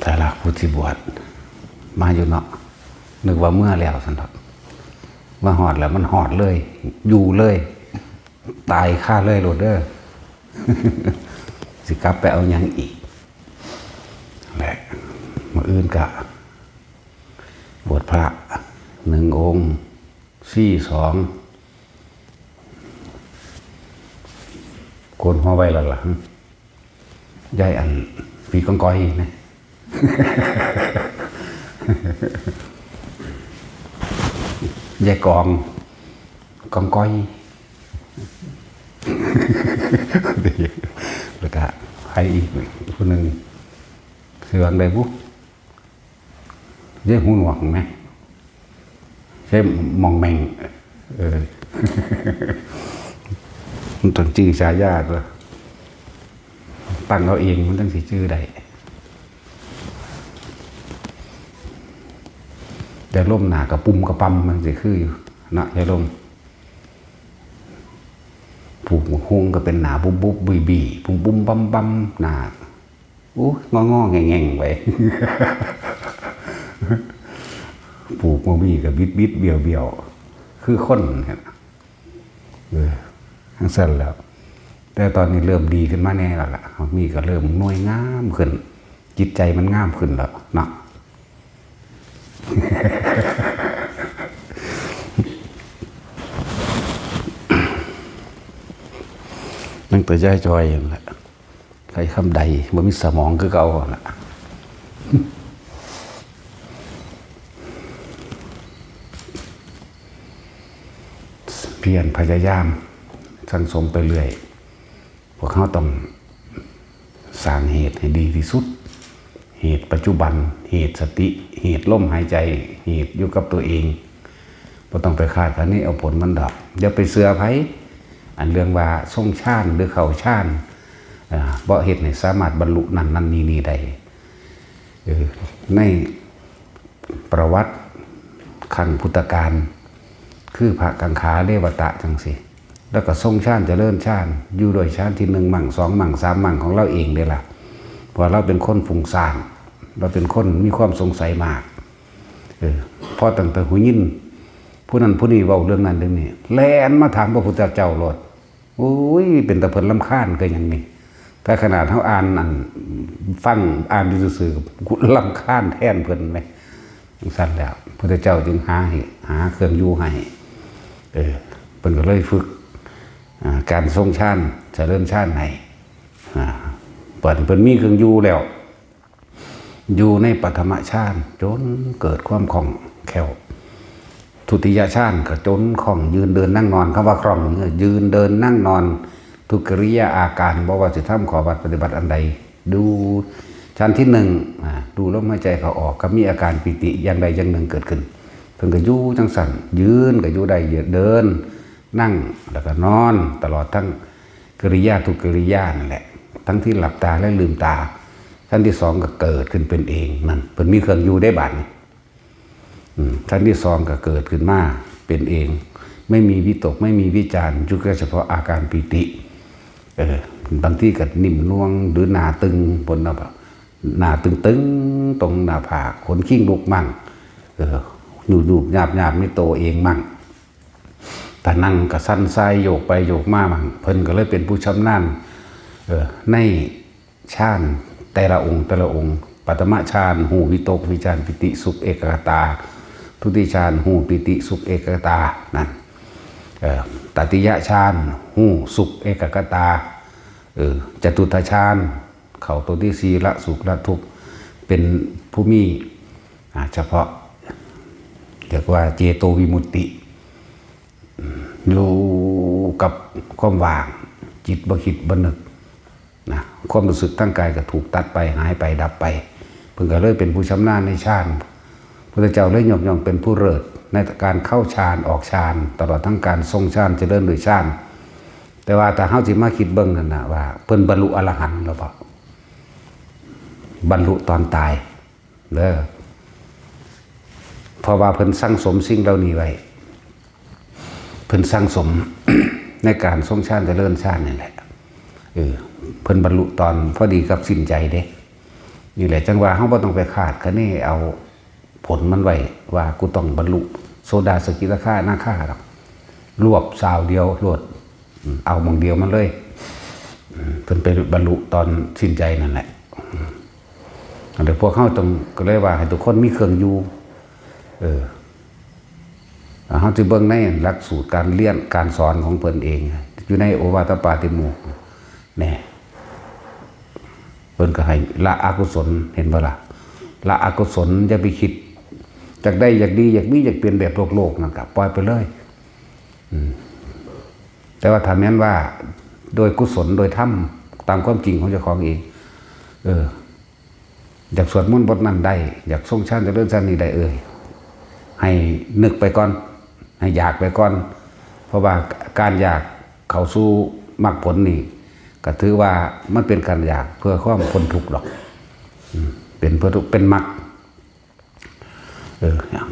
แต่ละพุทธิบวชมาอยู่เนาะนึกว่าเมื่อแล้วสันทัดมาหอดแล้วมันหอดเลยอยู่เลยตายฆ่าเลยโหลดเด้อ สิกลับไปเอายังอีกแหละมาอื่นกะบวชพระ1 องค์2โกนหัวไว้แล้วล่ะยายอันปีกองก้อยนะ ยายกองก้อย แล้วก็ให้อีกคนหนึ่งเสืองได้ปุ๊บยายหูหนวกไหมใช่มองแมงมันต้องจื้อฉายาเลยตั้งเอาเองมันต้องสิจื้อได้แต่ล่มหนากระปุ่มกระปั๊มมันสิคืออยู่นะยายลมผูกหงก็เป็นหนาบุบบุบบีบีบุ้มบุ้มบัมบัมหนาโอ้งอแง่งไป ผูกมาบีกับบิดเบี้ยวคือคนเนี่ยทั้งสั้นแล้ว แต่ตอนนี้เริ่มดีขึ้นมาแน่แล้วล่ะมีก็เริ่มน่วยงามขึ้นจิตใจมันงามขึ้นแล้วเนาะ นั่งตัวใจจอยอย่างละใครคำใดบ่มีสมองคือเก่าละเพียรพยายามสังสมไปเรื่อยพวกเขาต้องสร้างเหตุให้ดีที่สุดเหตุปัจจุบันเหตุสติเหตุลมหายใจเหตุอยู่กับตัวเองบ่ต้องไปคาดอันนี้เอาผลมันดับอย่าไปเสือไผอันเรื่องว่าทรงชาญหรือเขาชาญบ่เหตุในสามารถบรรลุนั่นนี่ได้ในประวัติขั้งพุทธกาลคือพระกังขาเรวตะจังสิแล้วก็ทรงชาญเจริญชาญอยู่โดยชาญที่1 มั่ง 2 มั่ง 3 มั่งของเราเองเด้ล่ะเพราะเราเป็นคนฟุ้งซ่านเราเป็นคนมีความสงสัยมากพอตั้งแต่หูยินผู้นั้นผู้นี้เว้าเรื่องนั้นเรื่องนี้แล่นมาถามพระพุทธเจ้าโลดโอ้ยเป็นตะเพิ่นรำคาญก็อย่างนี้ถ้าขนาดเฮาอ่านอันฟังอ่านซื่อๆกูรำคาญแทนเพิ่นไหมจังซั่นแล้วพระพุทธเจ้าจึงหาเครื่องอยู่ให้เพิ่นก็เลยฝึกการทรงฌานเจริญฌานให้เพิ่นมีเครื่องอยู่แล้วอยู่ในปฐมฌานจนเกิดความคล่องแคล่วทุติยฌานก็จนคล่องยืนเดินนั่งนอนคำว่าคล่องยืนเดินนั่งนอนทุกกิริยาอาการบ่ว่าสิทำขอบัตรปฏิบัติอันใดดูชั้นที่1ดูลมหายใจเขาออกก็มีอาการปิติอย่างใดอย่างหนึ่งเกิดขึ้นเพิ่นก็อยู่จังสั่นยืนก็อยู่ได้เดินนั่งแล้วก็นอนตลอดทั้งกิริยาทุกกิริยานั่นแหละทั้งที่หลับตาและลืมตาชั้นที่2ก็เกิดขึ้นเป็นเองนั่นเพิ่นมีเครื่องอยู่ได้บัดชั้นที่2ก็เกิดขึ้นมาเป็นเองไม่มีวิตกไม่มีวิจารณ์อยู่แค่เฉพาะอาการปิติบางที่ก็นิ่มนวลหรือหนาตึงบนหนาตึงตรงหน้าผากขนขิ้งลุกมั่งหนูหยาบไม่โตเองมั่งแต่นั่งก็สั้นไส้โยกไปโยกมามั่งเพิ่นก็เลยเป็นผู้ชำนาญในฌานแต่ละองค์ปฐมฌานหูวิตกวิจารปิติสุขเอกคตาทุติยฌานหูปิติสุขเอกคตานั่นตติยฌานหูสุขเอกคตาจตุตฌานเข้าตัวที่4ละสุขละทุกข์เป็นผู้มีเฉพาะเรียกว่าเจโตวิมุตติรู้กับความว่างจิตบ่คิดบ่นึกนะความรู้สึกทั้งกายก็ถูกตัดไปหายไปดับไปเพิ่นก็เลยเป็นผู้ชำนาญในฌานพระเจ้าเลยยกย่องเป็นผู้เลิศในการเข้าฌานออกฌานตลอดทั้งการทรงฌานเจริญโดยฌานแต่ว่าถ้าเฮาสิมาคิดเบิ่งนั่นน่ะว่าเพิ่นบรรลุอรหันต์แล้วบ่บรรลุตอนตายเด้อเพราะว่าเพิ่นสั่งสมสิ่งเหล่านี้ไว้เพิ่นสั่งสม ในการทรงฌานเจริญฌานนี่แหละเพิ่นบรรลุตอนพอดีกับสิ้นใจเด้ นี่แหละจังว่าเฮาบ่ต้องไปคาดคะเนเอาผลมันไว้ว่ากูต้องบรรลุโสดาสกิทาคานาคาหรอกรวบสาวเดียวรวดเอามองเดียวมันเลยเพิ่นไปบรรลุตอนสิ้นใจนั่นแหละเดี๋ยวพวกเฮาต้องก็เลยว่าให้ทุกคนมีเครื่องอยู่เฮาสิเบิ่งในหลักสูตรการเรียนการสอนของเพิ่นเองอยู่ในโอวาทปาติโมกข์แน่เพิ่นก็ให้ละอกุศลเห็นบ่ล่ะละอกุศลอย่าไปคิดอยากได้อยากดีอยากมีอยากเปลี่ยนแบบโลกนั่นก็ปล่อยไปเลยแต่ว่าถ้าแม้นว่าโดยกุศลโดยธรรมตามความจริงของเจ้าของเองอยากสวดมนต์บทนั้นได้อยากทรงฌานเจริญฌานนี้ได้ให้นึกไปก่อนให้อยากไปก่อนเพราะว่าการอยากเข้าสู่มรรคผลนี่ก็ถือว่ามันเป็นการอยากเพื่อความพ้นทุกข์หรอกเป็นเพื่อเป็นมรรค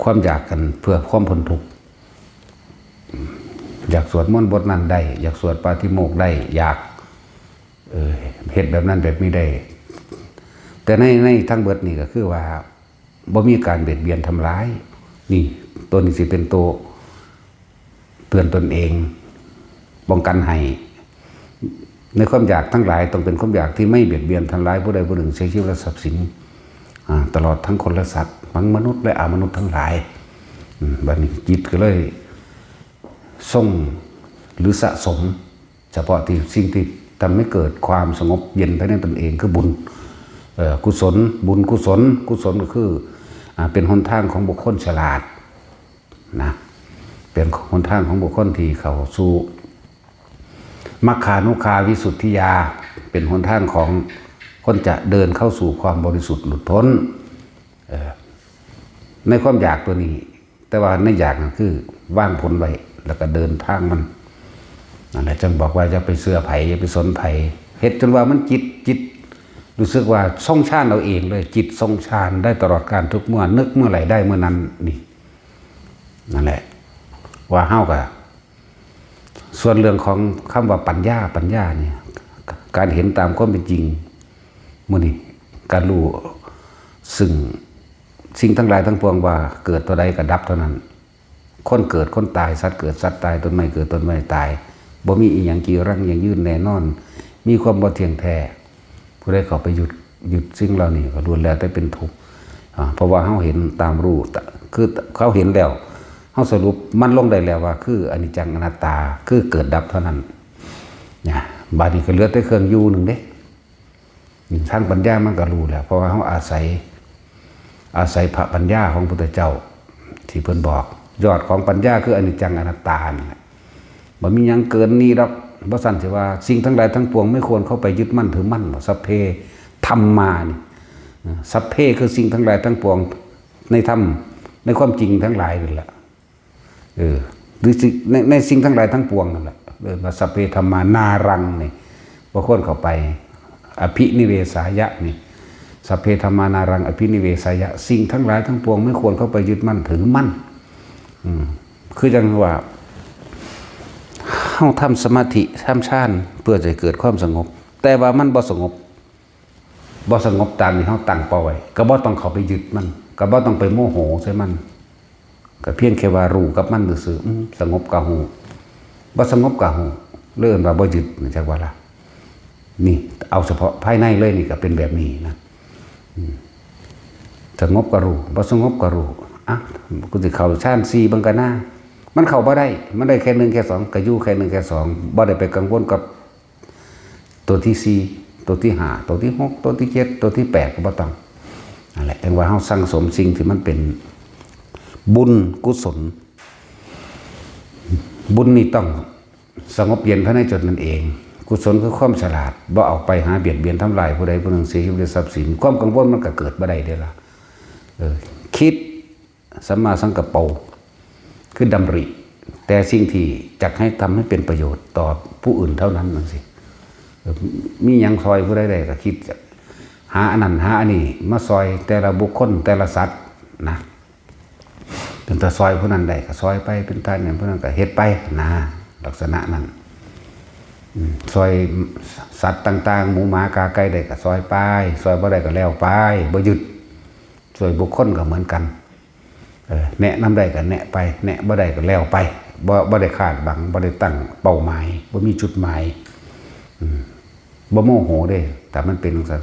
ความอยากกันเพื่อความพ้นทุกข์อยากสวดมนต์บทนั้นได้อยากสวดปาฏิโมกข์ได้อยากเฮ็ดแบบนั้นแบบนี้ได้แต่ในทั้งเบิดนี่ก็คือว่าบ่มีการเบียดเบียนทำร้ายนี่ตัวนี้สิเป็นตัวเตือนตนเองป้องกันให้ในความอยากทั้งหลายต้องเป็นความอยากที่ไม่เบียดเบียนทำร้ายผู้ใดผู้หนึ่งเสียชีวิตและทรัพย์สินตลอดทั้งคนและสัตว์ทั้งมนุษย์และอมนุษย์ทั้งหลายบัดนี้จิตก็เลยส่งหรือสะสมเฉพาะที่สิ่งที่ทำให้เกิดความสงบเย็นภายในตนเองคือบุญกุศลบุญกุศลก็คือเป็นหนทางของบุคคลฉลาดนะเป็นหนทางของบุคคลที่เข้าสู่มัคคานุคาวิสุทธิยาเป็นหนทางของคนจะเดินเข้าสู่ความบริสุทธิ์หลุดพ้นในความอยากตัวนี้แต่ว่าในอยากนั่นคือว่างพ้นไว้แล้วก็เดินทางมันนั่นแหละจึงบอกว่าจะไปเสื้อไผ่อย่าไปสนไผ่เฮ็ดจนว่ามันจิตรู้สึกว่าทรงฌานเอาเองเลยจิตทรงฌานได้ตลอดการทุกเมื่อนึกเมื่อไหร่ได้เมื่อนั้นนี่นั่นแหละว่าเฮาก็ส่วนเรื่องของคำว่าปัญญาเนี่ยการเห็นตามความเป็นจริงมื้อนี้การรู้ซึ่งสิ่งทั้งหลายทั้งปวงว่าเกิดตัวใดก็ดับเท่านั้นคนเกิดคนตายสัตว์เกิดสัตว์ตายต้นไม้เกิดต้นไม้ตายบ่มีอีหยังกี่รังอย่างยืนแน่นอนมีความบ่เที่ยงแท้ผู้ใดเข้าไปหยุดสิ่งเหล่านี้ก็ล้วนแล้วแต่เป็นทุกข์เพราะว่าเฮาเห็นตามรู้คือเขาเห็นแล้วเฮาสรุปมันลงได้แล้วว่าคืออนิจจังอนัตตาคือเกิดดับเท่านั้นเนี่ยบาดนี้ก็เหลือแต่เครื่องอยู่นึงเด้ทางปัญญามันก็รู้แล้วเพราะว่าเฮาอาศัยพระปัญญาของพุทธเจ้าที่เพิ่นบอกยอดของปัญญาคืออนิจจังอนัตตานี่แหละบ่มีหยังเกินนี้ดอกบ่ซั่นสิว่าสิ่งทั้งหลายทั้งปวงไม่ควรเข้าไปยึดมั่นถือมั่นสัพเพธัมมานี่สัพเพคือสิ่งทั้งหลายทั้งปวงในธรรมในความจริงทั้งหลายนั่นแหละหรือในสิ่งทั้งหลายทั้งปวงนั่นแหละว่าสัพเพธัมมานารังนี่บ่ควรเข้าไปอภินิเวสายะนี่สัพเพธัมมานารังอภินิเวสายะสิ่งทั้งหลายทั้งปวงไม่ควรเข้าไปยึดมั่นถือมั่นคือจังว่าเฮาทำสมาธิทำฌานเพื่อจะเกิดความสงบแต่ว่ามันบ่สงบตามที่เฮาตั้งเป้าไว้ก็บ่ต้องเข้าไปยึดมันก็บ่ต้องไปโมโหใส่มันก็เพียงแค่ว่ารู้กับมันซื่อๆสงบก็ฮู้บ่สงบก็ฮู้เรื่องว่าบ่ยึดจักว่าล่ะนี่เอาเฉพาะภายในเลยนี่ก็เป็นแบบนี้นะสงบก็รู้บ่สงบก็รู้กูสิเข้าฌาน4บังกันหน้ามันเข้าบ่ได้มันได้แค่1แค่2ก็อยู่แค่1แค่2บ่ได้ไปกังวลกับตัวที่4ตัวที่5ตัวที่6ตัวที่7ตัวที่8ก็บ่ต้องนั่นแหละแต่ว่าเฮาสั่งสมสิ่งที่มันเป็นบุญกุศลบุญนี่ต้องสงบเย็นภายในจิตนั่นเองกุศลคือความฉลาดบ่ออกไปหาเบียดเบียนทำลายผู้ใดผู้หนึ่งเสียชีวิตทรัพย์สินความกังวลมันก็เกิดบ่ได้เด้ล่ะคิดสัมมาสังกัปโปคือดำริแต่สิ่งที่จักให้ทำให้เป็นประโยชน์ต่อผู้อื่นเท่านั้นนั่นสิมีหยังซอยผู้ใดๆก็คิดหาอันนั้นหาอันนี้มาซอยแต่ละบุคคลแต่ละสัตว์นะเป็นตาซอยผู้นั้นได้ก็ซอยไปเป็นตาเนี่ยผู้นั้นก็เฮ็ดไปนะลักษณะนั้น ซอยสัตว์ต่างๆหมูหมากาไก่ได้ก็ซอยไปซอยบ่ได้ก็แล้วไปบ่ยึดซอยบุคคลก็เหมือนกันแนะนำได้ก็แนะไปแนะบ่ได้ก็แล้วไปบ่ได้คาดหวังบ่ได้ตั้งเป้าหมายบ่มีจุดหมายบ่โมโหเด้แต่มันเป็นจังซั่น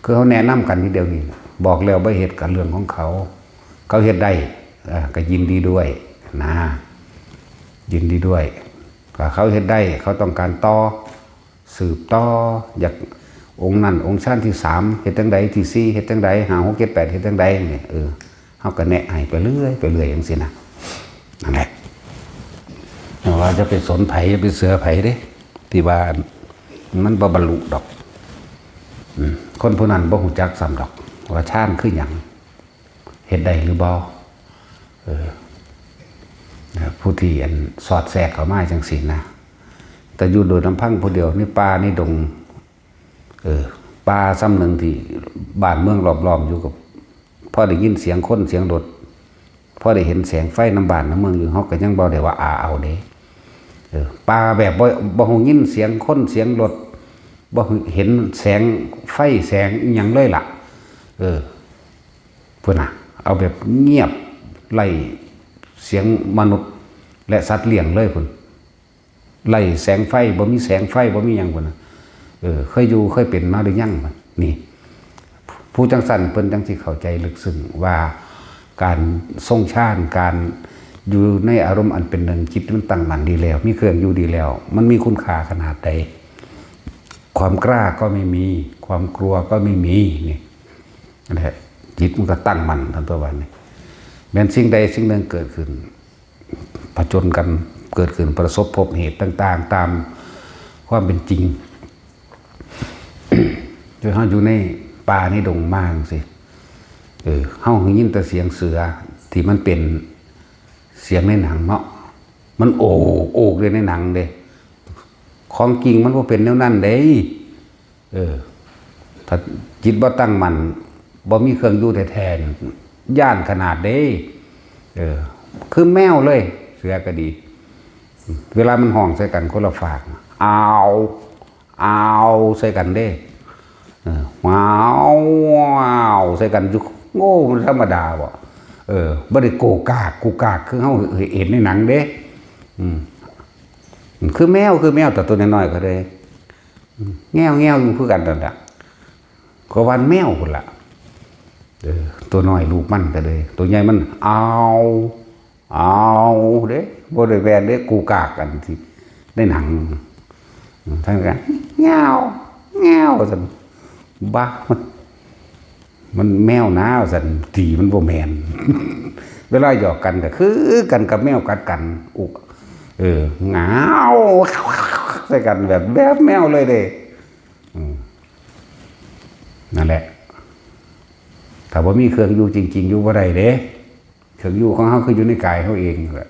คือเขาแนะนำกันทีเดียวนี่บอกแล้วบ่เฮ็ดกับเรื่องของเขาเฮ็ดได้ก็ยินดีด้วยนะยินดีด้วยเขาเฮ็ดได้เขาต้องการต่อสืบต่ออยากองค์นั้นองค์ชาติที่3เฮ็ดจังใดที่4เฮ็ดจังใด5 6 7 8เฮ็ดจังใดนี่เฮาก็แนะให้ไปเรื่อยจังซี่นะนั่นแหละว่าจะไปสนไผจะไปเสือไผเด้ที่ว่ามันบ่บรรลุดอกคนผู้นั้นบ่ฮู้จักซ้ำดอกว่าชาติคือหยังเฮ็ดได้หรือบ่ผู้ที่สอดแทรกเข้ามาจังซี่นะแต่อยู่โดยลำพังผู้เดียวนี่ป่านี่ดงป่าซ้ำหนึ่งที่บ้านเมืองรอบๆอยู่กับพอได้ยินเสียงคนเสียงรถพอได้เห็นแสงไฟน้ำบ้านน้ำเมืองอยู่เฮาก็ยังบ่ได้ว่าเอาเด้ป่าแบบบ่ฮู้ยินเสียงคนเสียงรถบ่เห็นแสงไฟแสงอีหยังเลยล่ะพุ่นน่ะเอาแบบเงียบไล่เสียงมนุษย์และสัตว์เลี้ยงเลยพุ่นไล่แสงไฟบ่มีแสงไฟบ่มีหยังพุ่นน่ะเคยอยู่เคยเป็นมาหรือยังนี่ผู้จังสั่นเพิ่นจังสิเข้าใจลึกซึ้งว่าการทรงฌานการอยู่ในอารมณ์อันเป็นหนึ่งจิตมันตั้งมั่นดีแล้วมีเครื่องอยู่ดีแล้วมันมีคุณค่าขนาดใดความกล้าก็ไม่มีความกลัวก็ไม่มีนี่นั่นแหละจิตมันก็ตั้งมั่นทั้งตัววันนี้แม้นสิ่งใดสิ่งหนึ่งเกิดขึ้นผจญกันเกิดขึ้นประสบพบเหตุต่างๆตามความเป็นจริงโดยเฮาอยู่ในป่าในดงมากสิเฮายินแต่เสียงเสือที่มันเป็นเสียงในหนังเนาะมันโอกเลยในหนังเด้ของจริงมันบ่เป็นแนวนั้นเด้ถ้าจิตบ่ตั้งมั่นบ่มีเครื่องอยู่แท้ๆย่านขนาดเด้คือแมวเลยเสือก็ดีเวลามันห้องใส่กันคนละฝากเอาใส่กันเด้ว้าวใส่กันอยู่โง่มันธรรมดาบ่บ่ได้โกกากคือเฮาเห็นในหนังเด้คือแมวแต่ตัวน้อยๆก็เลยแง่วอยู่คือกันนั่นแหละก็วันแมวพุ่นล่ะตัวน้อยลูกมันก็เลยตัวใหญ่มันเอาเด้บ่ได้แวนเด้กูกากกันที่ในหนังทั้งกันแง่วซั่นบ้ามันแมวนะซั่นตีมันบ่แม่นเวลาหยอกกันก็คือกันกับแมวกัดกันอุกงาวใส่กันแบบแมวเลยเด้นั่นแหละถ้าว่ามีเครื่องอยู่จริงๆอยู่บ่ได้เด้เครื่องอยู่ของเฮาคืออยู่ในกายเฮาเองแหละ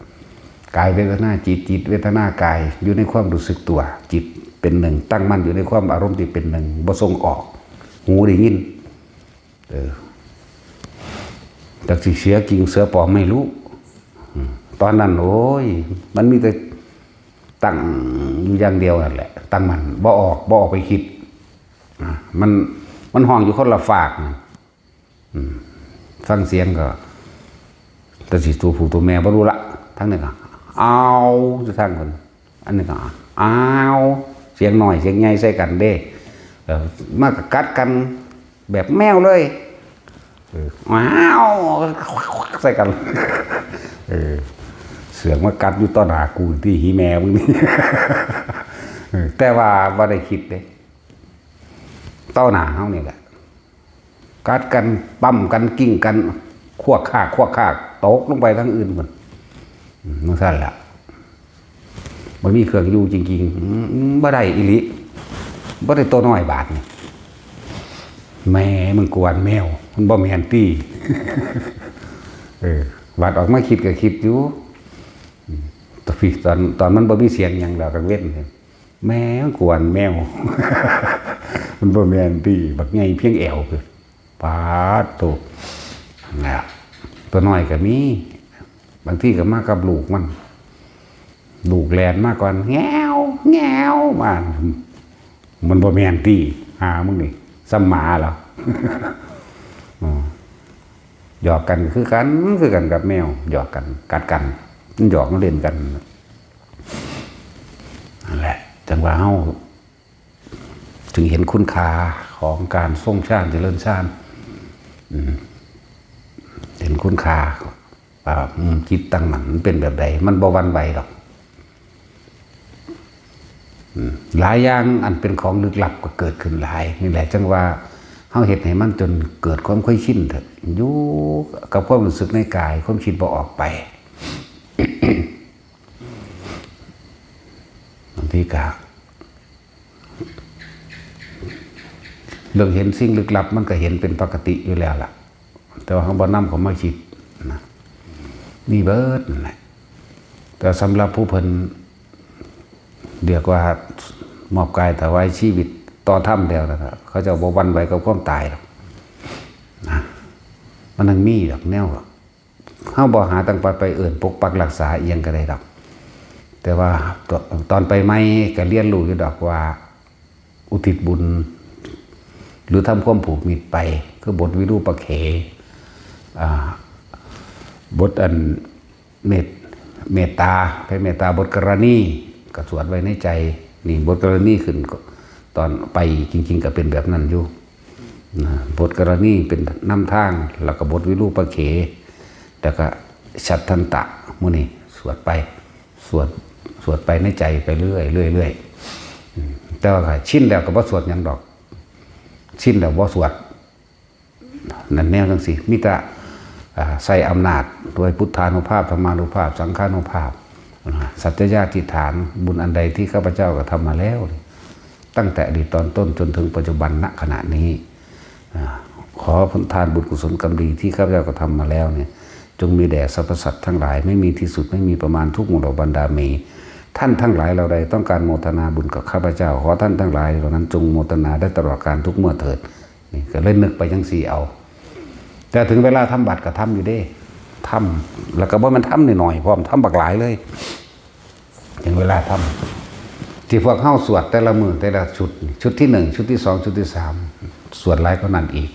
กายเวทนาจิตเวทนากายอยู่ในความรู้สึกตัวจิตเป็นหนึ่งตั้งมั่นอยู่ในความอารมณ์ที่เป็นหนึ่งบ่ส่งออกหูได้ยินจากสิเสียกิ่งเสือปลอมไม่รู้ตอนนั้นโอ้ยมันมีแต่ตั้งอยู่อย่างเดียวนั่นแหละตั้งมันบ่ออกไปคิดมันห้องอยู่คนละฝากฟังเสียงก็แต่สิตัวผู้ตัวแม่บ่รู้ละทั้งนี้ก็เอาจะทั้งคนอันนี้ก็เอาเสียงหน่อยเสียงใหญ่ใส่กันเด้มากัดกันแบบแมวเลยว้าวใส่กันเสือกมากัดอยู่ต่อหน้ากูที่หีแมวมึงนี่แต่ว่าบ่ได้คิดเด้ต่อหน้าเฮานี่แหละกัดกันปั๊มกันกิ้งกันควกคากตกลงไปทั้งอื่นมันสั่นแหละมันมีเครื่องอยู่จริงๆบ่ได้อีหลีบ่ได้ตัวน้อยบาทนี่แม่มึงกวนแมวมันบ่แม่นตี้บาดออกมาคิดก็คิดอยู่ตอนมันบ่มีเสียงหยังดอกกังเว้นแม่มึงกวนแมวมันบ่แม่นตี้บักใหญ่เพียงแอวคือปาดโตน่ะตัวน้อยก็มีบางทีก็มากับลูกมันลูกแลนมาก่อนแง้ว แง่วมามันบ่แม่นติหามึงนี่ซ้ำหมาเหรอ หยอกกันคือกันกับแมวหยอกกันกัดกันมันหยอกมันเล่นกันนั่นแหละจังว่าเฮาถึงเห็นคุณค่าของการทรงชาติเจริญชาติเห็นคุณค่าว่าคิดตั้งมันเป็นแบบใดมันบ่หวั่นไหวหรอกหลายอย่างอันเป็นของลึกลับก็เกิดขึ้นหลายนี่แหละจังว่าเฮาเฮ็ดให้มันจนเกิดความค่อยชินเถอะอยู่กับความรู้สึกในกายความคิดบ่ออกไป บางทีก็เรื่องเห็นสิ่งลึกลับมันก็เห็นเป็นปกติอยู่แล้วล่ะแต่ว่าเฮาบ่นำเขามาคิดนะนี่เบิดนั่นแหละแต่สำหรับผู้เพิ่นเรียกว่ามอบกายถวายชีวิตต่อธรรมแล้วนะครับเขาจะบ่หวั่นไหวกับความตายหรอกนะมันยังมีดอกแนวเฮาบ่หาตั้งปัดไปเอื่นปกปักรักษาอีหยังก็ได้ดอกแต่ว่าตอนไปใหม่ก็เรียนรู้อยู่ดอกว่าอุทิศบุญหรือทำความผูกมิตรไปคือบทวิรูปเขบทอันเมตตาไปเมตตาบทกรณีก็สวดไว้ในใจนี่บทกรณีขึ้นตอนไปจริงๆก็เป็นแบบนั้นอยู่บทกรณีเป็นน้ำทางแล้วก็บทวิรูปเขแต่ก็ฉัตรทันตะมุนี่สวดไปสวดไปในใจไปเรื่อยแต่ว่าชินแล้วก็บ่สวดหยังดอกชินแล้วบ่สวดนั่นแนวจังซี่มีแต่ใส่อำนาจโดยพุทธานุภาพธรรมานุภาพสังฆานุภาพสัจจญาธิฐานบุญอันใดที่ข้าพเจ้าก็ทำมาแล้วตั้งแต่อดีตตอนต้นจนถึงปัจจุบันณขณะนี้ขอผลทานบุญกุศลกรรมดีที่ข้าพเจ้าก็ทำมาแล้วเนี่ยจงมีแด่สรรพสัตว์ทั้งหลายไม่มีที่สุดไม่มีประมาณทุกหมู่เหล่าบรรดามีท่านทั้งหลายเราใดต้องการโมทนาบุญกับข้าพเจ้าขอท่านทั้งหลายเหล่านั้นจงโมทนาได้ตลอดการทุกเมื่อเถิดนี่ก็เล่นนึกไปจังสี่เอาแต่ถึงเวลาทำบัตรก็ทำอยู่เด้ทำแล้วก็บ่มันทำหน่อยพร้อมทำบักหลายเลยถึงเวลาทำที่พวกเข้าสวดแต่ละมือแต่ละชุดที่หนึ่งชุดที่สองชุดที่สามสวดหลายก็นั่นอีก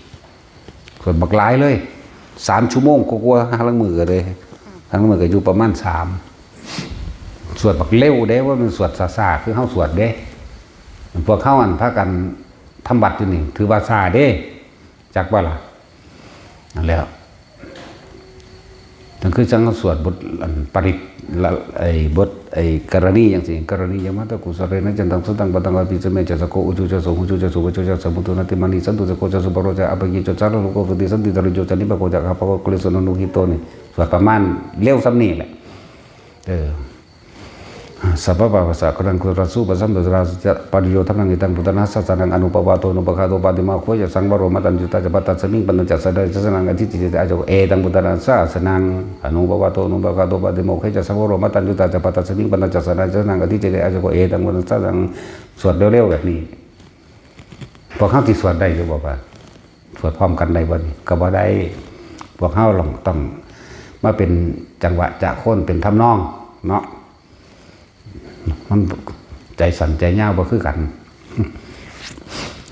สวดบักหลายเลย3 ชั่วโมงกลัวๆทั้งมือก็เลยทั้งมือก็อยู่ประมาณ3สวดบักเร็วเด้ว่ามันสวดซาๆคือเข้าสวดเด้พวกเข้าอันพากันทำบัตรอยู่นี่ถือว่าซาเด้จักว่าล่ะนั่นแล้วนั่นคือจังสวดบทปริบทกรณีอย่างสิกรณียมัตตกุสเรนะจันทังสุตังปตังอภิสเมจัสโกอุจุจัสโหุจุจัสโหุจุจัสมุตุนาติมานิสันตุสโกจัสปโรจะอภิกิจจารโลกปฏิสันติตริโยจันิปโกจักขปโกกฤษณนุหิโตนี่สวดประมาณเร็วซ้ำนี่แหละสัพพะภาษากรังคุรัสสุปสัมปะราจะปริโยทังนังอิตังพุทธนาสัสนังอนุปวาโตนุปคาโตปาติมาโคจะสังวโรมัตัญจุตาจะปัตตสมิงปัญจสัสดาสัสนังอธิจิตอาจเอตังพุทธนาสัสนังอนุปวาโตนุปคาโตปาติโมโคจะสังวโรมัตัญจุตาจะปัตตสมิงปัญจสัสดาสัสนังอธิจิตอาจเอตังพุทธนาสัสนังสวดเร็วๆแบบนี้พวกเขาที่สวดได้หรือเปล่าสวดพร้อมกันได้บ่นี่ก็บ่ได้พวกเขาต้องมาเป็นจังหวะจะโค่นเป็นทำนองเนาะมันใจสั่นใจเงาบ่คือกัน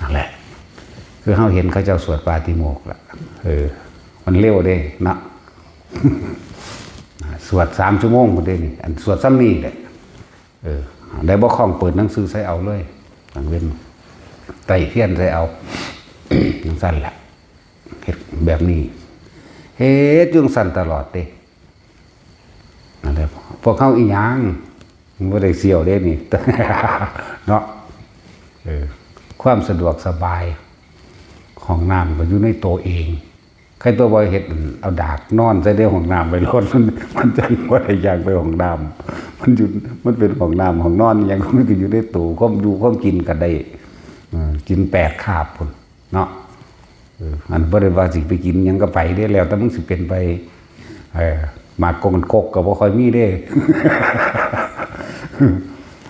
นั่นแหละคือเขาเห็นเขาเจ้าสวดปาติโมกข์ละมันเร็วเด้นะสวด3 ชั่วโมงคนเดียวนี่อันสวดซ้ำนี่แหละได้บ่คล้องเปิดหนังสือใส่เอาเลยต่างเว้นไต่เทียนใส่เอาจังสั่นแหละเฮ็ดแบบนี้เฮ็ดจังสั่นตลอดเด้นั่นแหละพวกเขาอีหยังไม่ได้เสี่ยวได้นี่ เนาะความสะดวกสบายของน้ำก็อยู่ในตัวเองใครตัวบอยเห็ดเอาดากนอนใส่ได้ของน้ำไปรดมันจังว่าได้อยากไปของน้ำมันอยู่มันเป็นของน้ำของนอนยังมันก็อยู่ในตู้ข้อมอยู่ข้อมกินกันได้กิน8 คาบคนเนาะอันบ่ได้ว่าสิไปกินยังก็ไปได้แล้วแต่มึงสิเป็นไปมากงกก็บ่ค่อยมีได้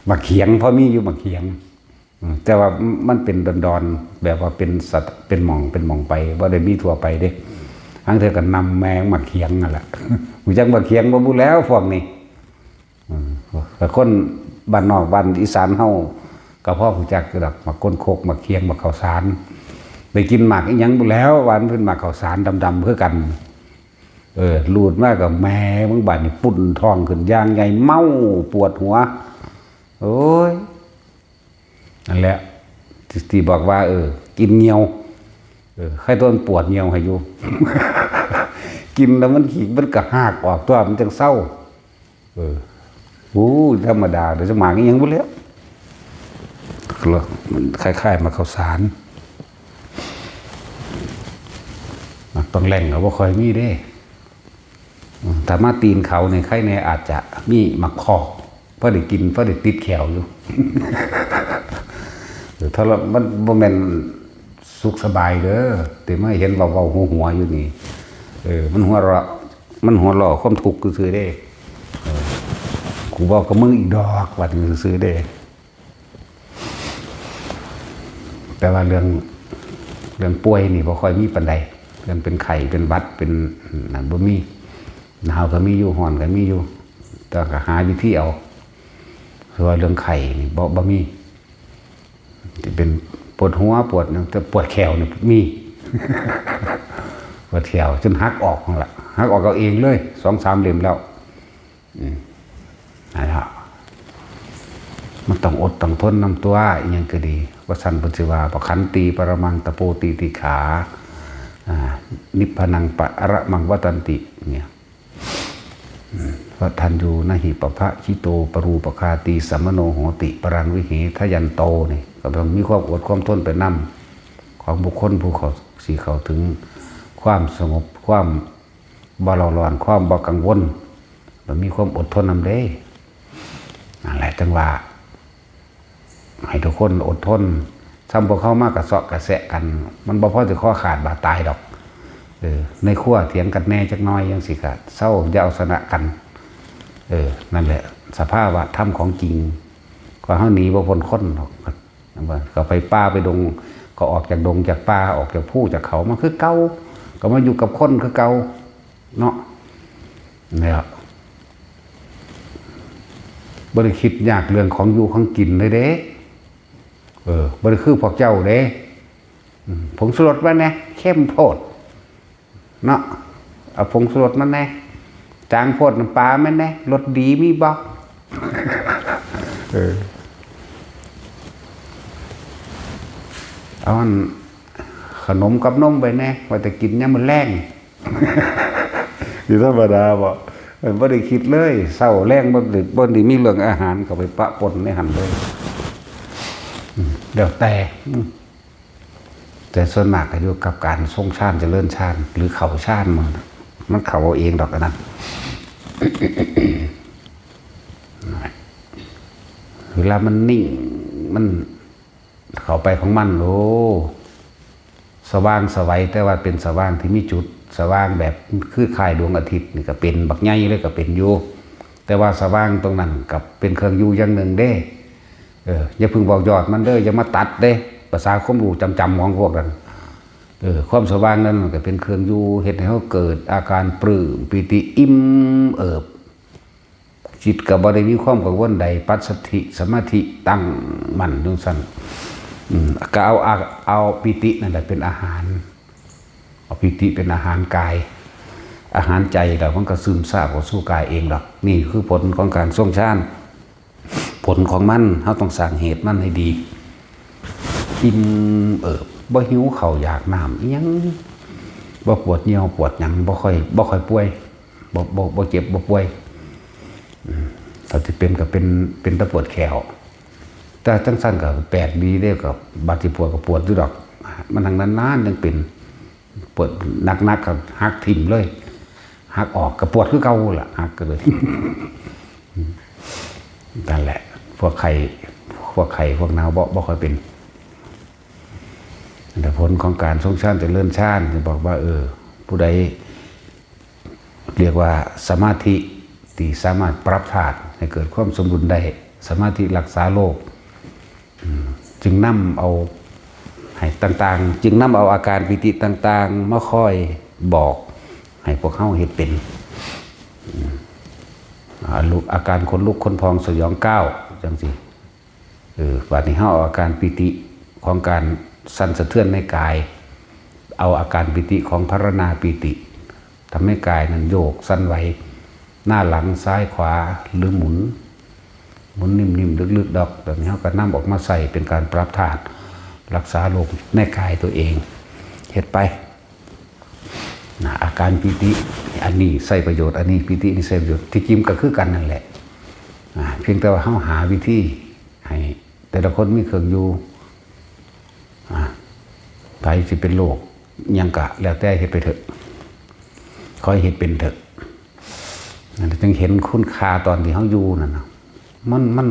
มาเขียงพอมีอยู่มาเขียงแต่ว่ามันเป็นดอนๆแบบว่าเป็นสัตว์เป็นหม่องไปบ่ได้มีทั่วไปเด้ทั้งเธอก็นำแมงมาเขียงนั่นแหละหูจักมาเขียงบ่บูแล้วพวกนี้แต่คน บ้านนอกบ้านอีสานเฮาก็พ่อผู้จักคือดอกมาก้นโคกมาเคียงมาข้าวสารไปกินหมากอีหยังบ่แล้ววันเพิ่นมาข้าวสารดำๆคือกันลูดมากกับแม่มึงบาดนี่ปุ่นท้องขึ้นย่างใหญ่เมาปวดหัวโอ้ยนั่นแหละที่บอกว่ากินเงียวใครต้นปวดเงียวให้อยู่ กินแล้วมันขี้มันกระหากออกตัวมันจังเศร้าธรรมดาเดี๋ยวจะหมากยังบ่แล้วมันคล้ายๆมาข้าวสารมันต้องแหล่งเอาว่าคอยมีเด้แต่มาตีนเขาในไข่ในอาจจะมีมักคอกเพราะได้กินเพราะได้ติดแขวอยู่ ถ้าเรามันบ่แม่นสุขสบายเด้อแต่ไม่เห็นเบาๆหัวอยู่นี่มันหัวเราะความทุกข์ซื่อๆเด้กูบอกกับมึงอีกดอกว่าซื่อๆเด้แต่ว่าเรื่องป่วยนี่บ่ค่อยมีปานใดเรื่องเป็นไข้เป็นหวัดเป็นนั่นบ่มีหนาวก็มีอยู่ร้อนก็มีอยู่แต่ก็หาวิธีเอาคือว่าเรื่องไข้นี่บ่มีที่เป็นปวดหัวปวดแต่ปวดแขวนี่มี ปวดแขวจนหักออกล่ะหักออกเอาเองเลย 2-3 เล่มแล้วนั่นล่ะมันต้องอดต้องทนนำตัวอีหยังก็ดีว่าสันปฏิวาปขันตีปรมังตะโปตีติขานิพพานังปะระมังวัตันติเนี่ยว่าทันอยู่นะหิปภะชิโตปรูปคาตีสัมมโนโหติปรังวิเหทยันโตนี่ก็ต้องมีความอดความทนไปนำของบุคคลผู้เขาสีเขาถึงความสงบความบ่ร้อนความบ่กังวลมันมีความอดทนนำเด้อะไรจังว่าให้ทุกคนอดทนทำพวกเข้ามากกระเซาะกระแสะกันมันบ่พอจะข้อขาดบาดตายดอกในขั้วเถียงกันแน่จักน้อยยังสิกะเศร้าจะเอาชนะกันนั่นแหละสภาพว่าถ้ำของจริงก็ห้าหนีบ่พ้นคนหรอกก็ไปป่าไปดงก็ออกจากดงจากป่าออกจากผู้จากเขามาคือเก่าก็มาอยู่กับคนคือเก่าเนาะเนี่ยบริคิดยากเรื่องของอยู่ของกินเลยเด้บริคือพวกเจ้าเด้ผงชูรสมาแน่เข้มโพดเนาะเอาผงชูรสมาแน่จางโพดน้ำปลาแม่แน่รสดีมีบ่เอาขนมกับนมไปแน่ว่าแต่กินเนี่ยมันแรงอยู่ธรรมดาบ่บ่ได้คิดเลยเศร้าแรงบ่ได้มีเรื่องอาหารก็ไปปะปนในหันเลยเดี๋ยวแต่ส่วนมากก็อยู่กับการทรงชาติเจริญชาติหรือเขาชาติมันเขาเอาเองดอกนั้นเวลามันนิ่งมันเข้าไปของมันโอ้สว่างสวัยแต่ว่าเป็นสว่างที่มีจุดสว่างแบบคือคล้ายดวงอาทิตย์นี่ก็เป็นบักใหญ่เลยก็เป็นอยู่แต่ว่าสว่างตรงนั้นกับเป็นเครื่องอยู่อย่างหนึ่งเด้อย่าพึงบอกยอดมันเด้ออย่ามาตัดเด้ภาษาความรู้จำของพวกนั้นความสว่างนั้นก็เป็นเครื่องอยู่เฮ็ดให้เขาเกิดอาการปลื้มปิติอิ่มเอิบจิตก็บ่ได้มีความกังวลใดปัสสัทธิสมาธิตั้งมั่นจังซั่นก็เอาปิตินั่นแหละเป็นอาหารเอาปิติเป็นอาหารกายอาหารใจแล้วมันก็ซึมซาบเข้าสู่กายเองดอกนี่คือผลของการทรงฌานผลของมันเราต้องสร้างเหตุมันให้ดีอิ่มบ่หิวข้าวอยากน้ำยังบ่ปวดเหี่ยวปวดหยังบ่ค่อยป่วยบ่เจ็บบ่ป่วยถ้าสิเป็นก็เป็นตะปวดแขวแต่จังซั่นก็แปลกดีเด้กับบาดที่ปวดก็ปวดอยู่ดอกมันทางนานๆยังเป็นปวดหนักๆก็หักทิ่มเลยหักออกก็ปวดคือเก่าล่ะหักก็เลยนั่นแหละพวกไข้พวกหนาวบ่ค่อยเป็นแต่ผลของการทรงฌานเจริญฌานจะบอกว่าผู้ใดเรียกว่าสมาธิที่สามารถปรับธาตุให้เกิดความสมดุลได้สมาธิรักษาโลกจึงนำเอาให้ต่างๆจึงนำเอาอาการปิติต่างๆมาค่อยบอกให้พวกเขาเห็นเป็นอาการขนลุกขนพองสยองก้าว จังสิบัดนี้เฮาเอาอาการปิติของการสั่นสะเทือนในกายเอาอาการปิติของภารณาปิติทำให้กายนั้นโยกสั่นไหวหน้าหลังซ้ายขวาหรือหมุนนิ่มๆลึกๆดอกแบบนี้เฮาก็นำออกมาใส่เป็นการปรับธาตุรักษาโรคในกายตัวเองเฮ็ดไปอาการปิติอันนี้ใส่ประโยชน์อันนี้ปิตินี่ใส่ประโยชน์ที่จริงก็คือกันนั่นแหละเพียงแต่ว่าเฮาหาวิธีให้แต่ละคนมีเครื่องอยู่ไปสิเป็นโรคยังกะแล้วแต่เฮ็ดไปเถอะคอยเฮ็ดเป็นเถอะจึงเห็นคุณค่าตอนที่เฮาอยู่นั่นน่ะมัน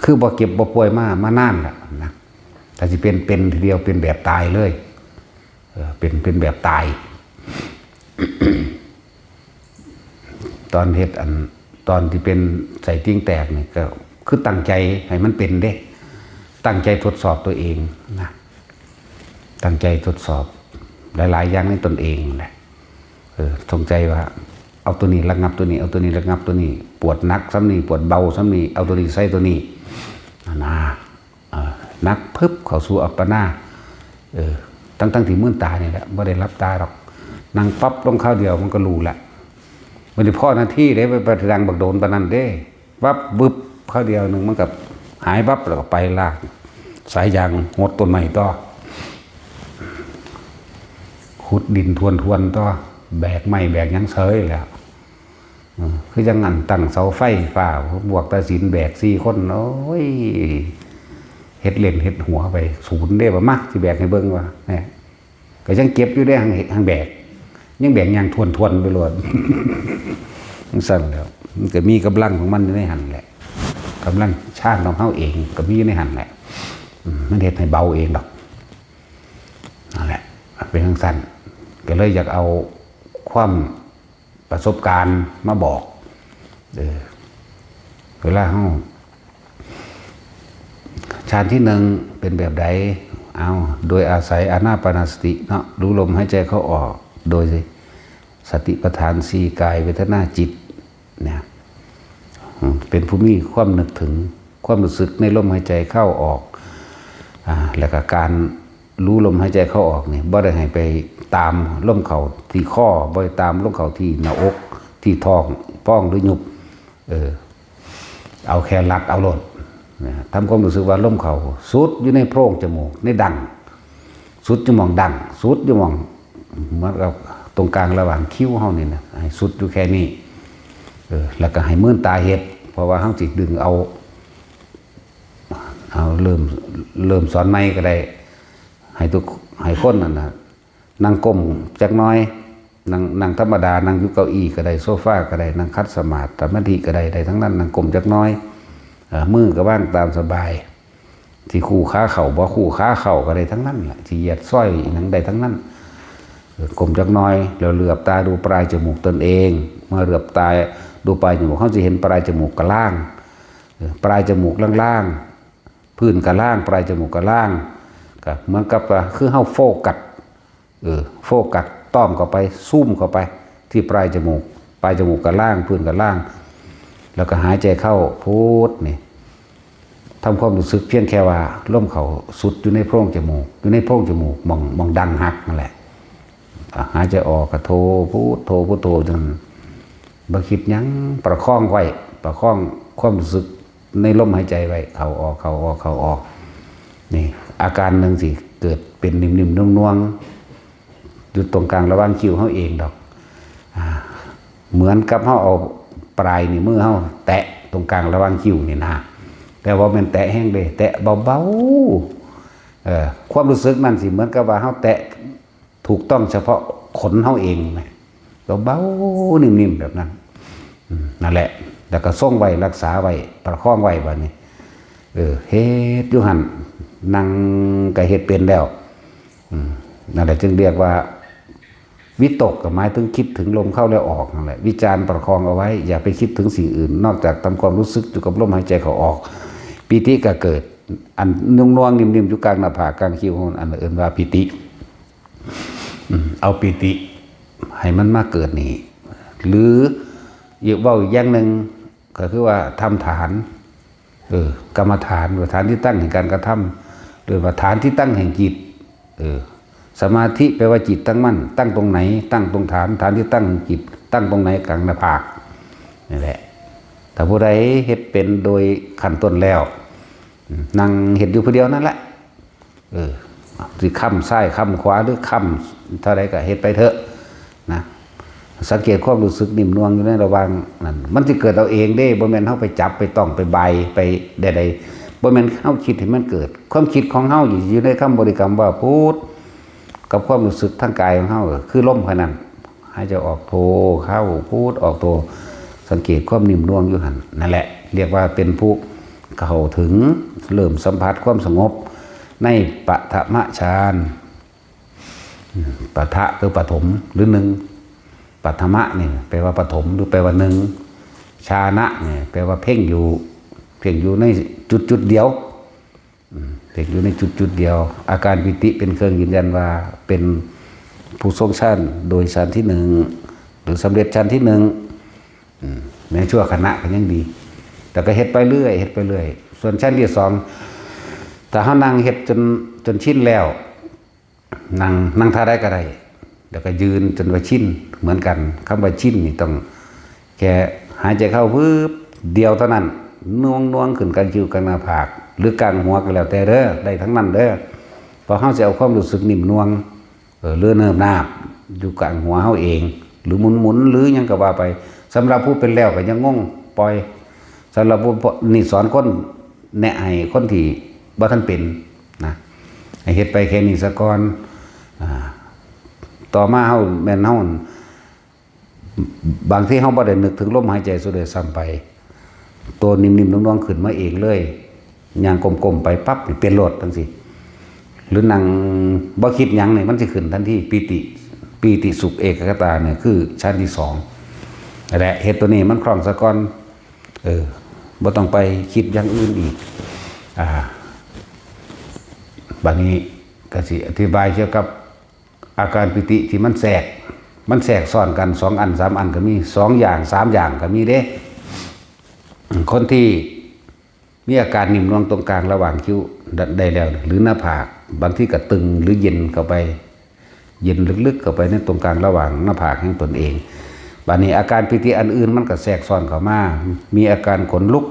คือบ่เก็บบ่ป่วยมานานแล้วนะแต่สิเป็นทีเดียวเป็นแบบตายเลยเป็นแบบตาย ตอนเฮ็ดตอนที่เป็นใส่ติ้งแตกนี่ก็คือตั้งใจให้มันเป็นเด้ตั้งใจทดสอบตัวเองนะตั้งใจทดสอบหลายๆอย่างในตนเองแหละสงใจว่าเอาตัวนี้ระงับตัวนี้เอาตัวนี้ระงับตัวนี้ปวดนักซ้ำนี้ปวดเบาซ้ำนี้เอาตัวนี้ใส่ตัวนี้นักพึบเข้าสู่อัปปนาตั้งที่มื่นตาเนี่ยแหละไม่ได้รับตาหรอกนั่งปั๊บลงข้าวเดียวมันก็รู้ละมันได้พ่อหน้าที่ได้ไปดังบักโดนปนันเด้วับบึบข้าวเดียวหนึ่งมันกับหายวับแล้วก็ไปลากสายยางหดต้นใหม่ต่อขุดดินทวนต่อแบกไม้แบกยังเซยแล้วคือยังงั้นตั้งเสาไฟฟ้าบวกตาสินแบก4 คนโอ้ยเฮ็ดเล่นเฮ็ดหัวไปศูนย์ได้บ่มักสิแบกให้เบิ่งว่าเนี่ยก็ยังเก็บอยู่ได้ทางแบกยังแบกยางทวนไปโลดมันสั่นแล้วมันก็มีกำลังของมันอยู่ในหันแหละกำลังชาติของเฮาเองก็มีในหันแหละมันเฮ็ดให้เบาเองดอกนั่นแหละเป็นทางสั้นก็เลยอยากเอาความประสบการณ์มาบอกเวลาเฮาฌานที่1เป็นแบบใดเอาโดยอาศัยอานาปานสติเนาะรู้ลมหายใจเข้าออกโดยสติปัฏฐาน4กายเวทนาจิตเนี่ยเป็นผู้มีความนึกถึงความรู้สึกในลมหายใจเข้าออกแล้วก็การรู้ลมหายใจเข้าออกเนี่ยบ่ได้ให้ไปตามลมเข่าที่ข้อบ่ได้ตามลมเข่าที่หน้าอกที่ท้องป้องหรือยุบเอาแค่รัดเอาโลดทำความรู้สึกว่าลมเข่าสุดอยู่ในโพรงจมูกในดังสุดอยู่มองดังสุดอยู่มองเหมือนกับตรงกลางระหว่างคิ้วเฮานี่นะให้สุดอยู่แค่นี้แล้วก็ให้มื่นตาเฮ็ดเพราะว่าเฮาสิดึงเอาเริ่มสอนใหม่ก็ได้ให้คนนั่นน่ะนั่งก้มจักน้อยนั่งธรรมดานั่งอยู่เก้าอี้ก็ได้โซฟาก็ได้นั่งคัดสมาธิสมาธิก็ได้ทั้งนั้นนั่งก้มจักน้อยมือก็ว่างตามสบายที่คู่ขาเข่าบ่คู่ขาเข่าก็ได้ทั้งนั้นแหละที่เหยียดสร้อยนั่งได้ทั้งนั้นก้มจักน้อยแล้วเหลือบตาดูปลายจมูกตนเองเมื่อเหลือบตาดูปลายจมูกเขาจะเห็นปลายจมูกกับล่างปลายจมูกล่างๆพื้นกับล่างปลายจมูกกับล่างก็เหมือนกับคือเฮาโฟกัสโฟกัสต้อมเข้าไปซูมเข้าไปที่ปลายจมูกกับล่างพื้นกับล่างแล้วก็หายใจเข้าพูดนี่ทำความรู้สึกเพียงแค่ว่าลมเขาสุดอยู่ในโพรงจมูกมองดังหักนั่นแหละหายใจออกก็โทพูดโทจนบ่คิดยังประคองไว้ประคองความรู้สึกในลมหายใจไว้เข้าออกนี่อาการหนึ่งสิเกิดเป็นนิ่มๆน่วงๆอยู่ตรงกลางระหว่างคิ้วเฮาเองดอกเหมือนกับเฮาเอาปลายนิ้วมือเฮาแตะตรงกลางระหว่างคิ้วนี่นะแต่ว่ามันแตะแห้งเลยแตะเบาๆความรู้สึกนั่นสิเหมือนกับว่าเฮาแตะถูกต้องเฉพาะขนเฮาเองไหมเบาๆนิ่มๆแบบนั้นนั่นแหละแล้วก็ส่งไว้รักษาไว้ประคองไว้บัดนี้เฮ็ดอยู่หั่นนั่งก็เฮ็ดเป็นแล้วนั่นแหละจึงเรียกว่าวิตกก็หมายถึงคิดถึงลมเข้าแล้วออกนั่นแหละวิจารณ์ประคองเอาไว้อย่าไปคิดถึงสิ่งอื่นนอกจากทำความรู้สึกอยู่กับลมหายใจเข้าออกปิติก็เกิดอันนุ่งๆนิ่มๆอยู่กลางหน้าผากกลางคิ้วอันอื่นว่าปิติเอาปิติให้มันมาเกิดนี่หรืออีกว่าอีกอย่างหนึ่ง ก็คือว่าทำฐานกรรมฐานฐานที่ตั้งแห่งการกระทำหรือว่าฐานที่ตั้งแห่งจิตสมาธิแปลว่าจิตตั้งมั่นตั้งตรงไหนตั้งตรงฐานที่ตั้งจิตตั้งตรงไหนกลางหน้าผากนี่แหละถ้าผู้ใดเฮ็ดเป็นโดยขั้นต้นแล้วนั่งเฮ็ดอยู่ผู้เดียวนั่นแหละสิค้ำซ้ายค้ำขวาหรือค้ำเท่าไรก็เฮ็ดไปเถอะนะสังเกตความรู้สึกนิ่มนวลอยู่ในระหว่างนั้นมันสิเกิดเอาเองเด้บ่แม่นเฮาไปจับไปต้องไปใบไปใดๆบ่แม่นเฮาคิดให้มันเกิดความคิดของเฮาอยู่ในคำบริกรรมว่าพุทธกับความรู้สึกทางกายของเฮาคือลมแค่นั้นหายใจออกโทเข้าพุทธออกโทสังเกตความนิ่มนวลอยู่หั่นนั่นแหละเรียกว่าเป็นผู้เข้าถึงเริ่มสัมผัสความสงบในปฐมฌานปฐะคือปฐมหรือหนึ่งปัฐมะนี่แปลว่าปฐมหรือแปลว่าหนึ่งฌานะเนี่ยแปลว่าเพ่งอยู่ในจุดเดียวเพ่งอยู่ในจุดเดียวอาการปิติเป็นเครื่องยืนยันว่าเป็นผู้ทรงฌานโดยฌานที่หนึ่งหรือสำเร็จฌานที่หนึ่งแม้ชั่วขณะก็ยังดีแต่ก็เฮ็ดไปเรื่อยส่วนฌานที่สองถ้าเขานั่งเฮ็ดจนชินแล้วนั่งท่าได้ก็ได้เดี๋ยวก็ยืนจนว่าชินเหมือนกันคำว่าชินนี่ต้องแค่หายใจเข้าปึ๊บเดียวเท่านั้นน่วงขึ้นกลางคิ้วกลางหน้าผากหรือกลางหัวก็แล้วแต่เด้อได้ทั้งนั้นเด้อพอเฮาสิเอาความรู้สึกนิ่มนวลเลื่อนเนิบนาบอยู่กลางหัวเฮาเองหรือหมุนหรือหยังก็ว่าไปสำหรับผู้เป็นแล้วก็ยังงงปล่อยสำหรับผู้นี่สอนคนแนะให้คนที่บ่ทันเป็นนะให้เฮ็ดไปแค่นี้ซะก่อนต่อมาเฮาแม่นเฮาบางที่เฮาบ่ได้นึกถึงลมหายใจสุดเลยซ้ำไปตัวนิ่มๆน่วงๆขึ้นมาเองเลยย่างกลมๆไปปั๊บเป็นโลดจังซี่หรือนั่งบ่คิดหยังนี่มันสิขึ้นทันทีปีติสุขเอกคตาเนี่ยคือชั้นที่2นั่นแหละเฮ็ดตัวนี้มันคล่องซะก่อนบ่ต้องไปคิดอย่างอื่นอีกบัดนี้ก็สิอธิบายเกี่ยวกับอาการปิติที่มันแทรกซ้อนกัน2อัน3อันก็มี2อย่าง3อย่างก็มีเด้คนที่มีอาการนิ่มนวลตรงกลางระหว่างคิ้วได้แล้วหรือหน้าผากบางที่ก็ตึงหรือเย็นเข้าไปเย็นลึกๆเข้าไปในตรงกลางระหว่างหน้าผากของตนเองบัดนี้อาการปิติอันอื่นมันก็แทรกซ้อนเข้ามามีอาการขนลุก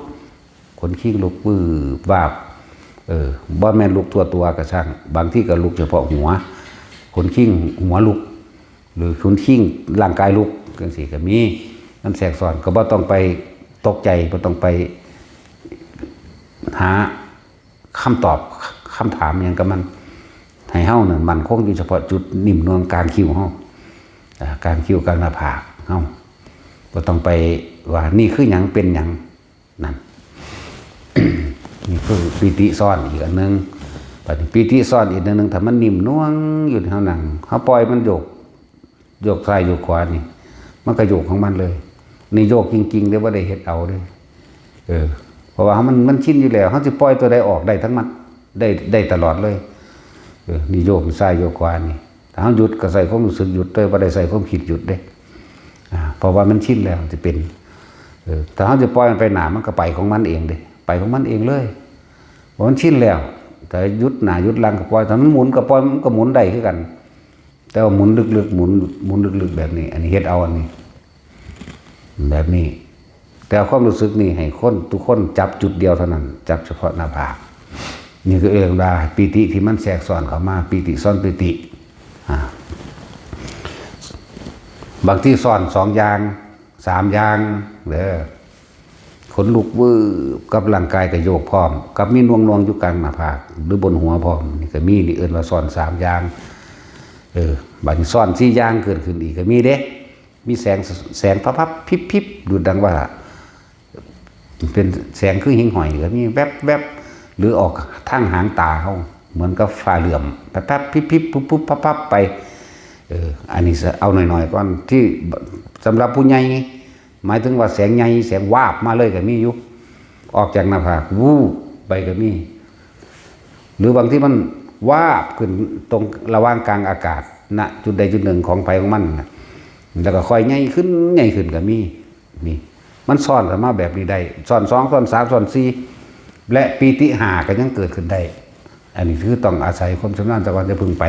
ขนขี้ลุกวืบวาบบ่แม่นลุกทั่วตัวก็ช่างบางที่ก็ลุกเฉพาะหัวขนขี้หัวลุกหรือขนขี้ร่างกายลุกจังซี่ก็มีมันแทรกซ้อนก็บ่ต้องไปตกใจบ่ต้องไปหาคำตอบคำถามหยังกับมันให้เฮานั่นมันคงอยู่เฉพาะจุดนิ่มนวลกลางคิ้วเฮากลางคิ้วกลางหน้าผากเฮาบ่ต้องไปว่านี่คือหยังเป็นหยังนั่น นี่คือปิติซ้อนอีกอันนึงบัดนี้ปิติซ้อนอีกอันนึงถ้ามันนิ่มนวลอยู่เฮานั่งเฮาปล่อยมันโยกซ้ายโยกขวานี่มันก็โยกของมันเลยนี่โยกจริงๆเด้บ่ได้เฮ็ดเอาเด้เพราะว่ามันชินอยู่แล้วเฮาสิปล่อยตัวใดออกได้ทั้งมันได้ตลอดเลยนี่โยกซ้ายโยกขวานี่ถ้าเฮาหยุดก็ใส่ความรู้สึกหยุดเลยบ่ได้ใส่ความคิดหยุดเด้เพราะว่ามันชินแล้วสิเป็นถ้าเฮาสิปล่อยมันไปหน้ามันก็ไปของมันเองเด้ไปของมันเองเลยเพราะมันชินแล้วแต่หยุดหน้าหยุดหลังก็ปล่อยถ้ามันหมุนก็ปล่อยมันก็หมุนได้คือกันแต่ว่าหมุนลึกๆหมุนลึกๆแบบนี้อันนี้เฮ็ดเอาอันนี้แบบนี้แต่ความรู้สึกนี่ให้คนทุกคนจับจุดเดียวเท่านั้นจับเฉพาะหน้าผากนี่คือเรื่องว่าปิติที่มันแทรกซ้อนเข้ามาปิติซ้อนปิติบางที่ซ้อน2อย่าง3อย่างเด้อขนลุกวืบกับร่างกายก็โยกพร้อมกับมีน่วงอยู่กลางหน้าผากหรือบนหัวพร้อมนี่ก็มีนี่เอิ้นว่าซ้อน3อย่างบัดนี้ซ้อน4อย่างเกิดขึ้นอีกก็มีเด้มีแสงพับๆพิบๆดูดังว่าเป็นแสงคือหิ่งห้อยก็มีแวบๆหรือออกทางหางตาเฮาเหมือนกับฟ้าเหลื่อมแป๊บๆพิบๆปุ๊บๆพับๆไปอันนี้เอาหน่อยๆก่อนที่สำหรับผู้ใหญ่หมายถึงว่าแสงใหญ่แสงวาบมาเลยก็มีอยู่ออกจากหน้าผากวูบไปก็มีหรือบางที่มันวาบขึ้นตรงระหว่างกลางอากาศณจุดใดจุดหนึ่งของไฟของมันแล้วก็ค่อยใหญ่ขึ้นก็มี มันซ้อนกันมาแบบนี้ได้ซ้อน2ซ้อน3ซ้อน4และปีติ5ก็ยังเกิดขึ้นได้อันนี้คือต้องอาศัยความชำนาญตะวันจะพึงไป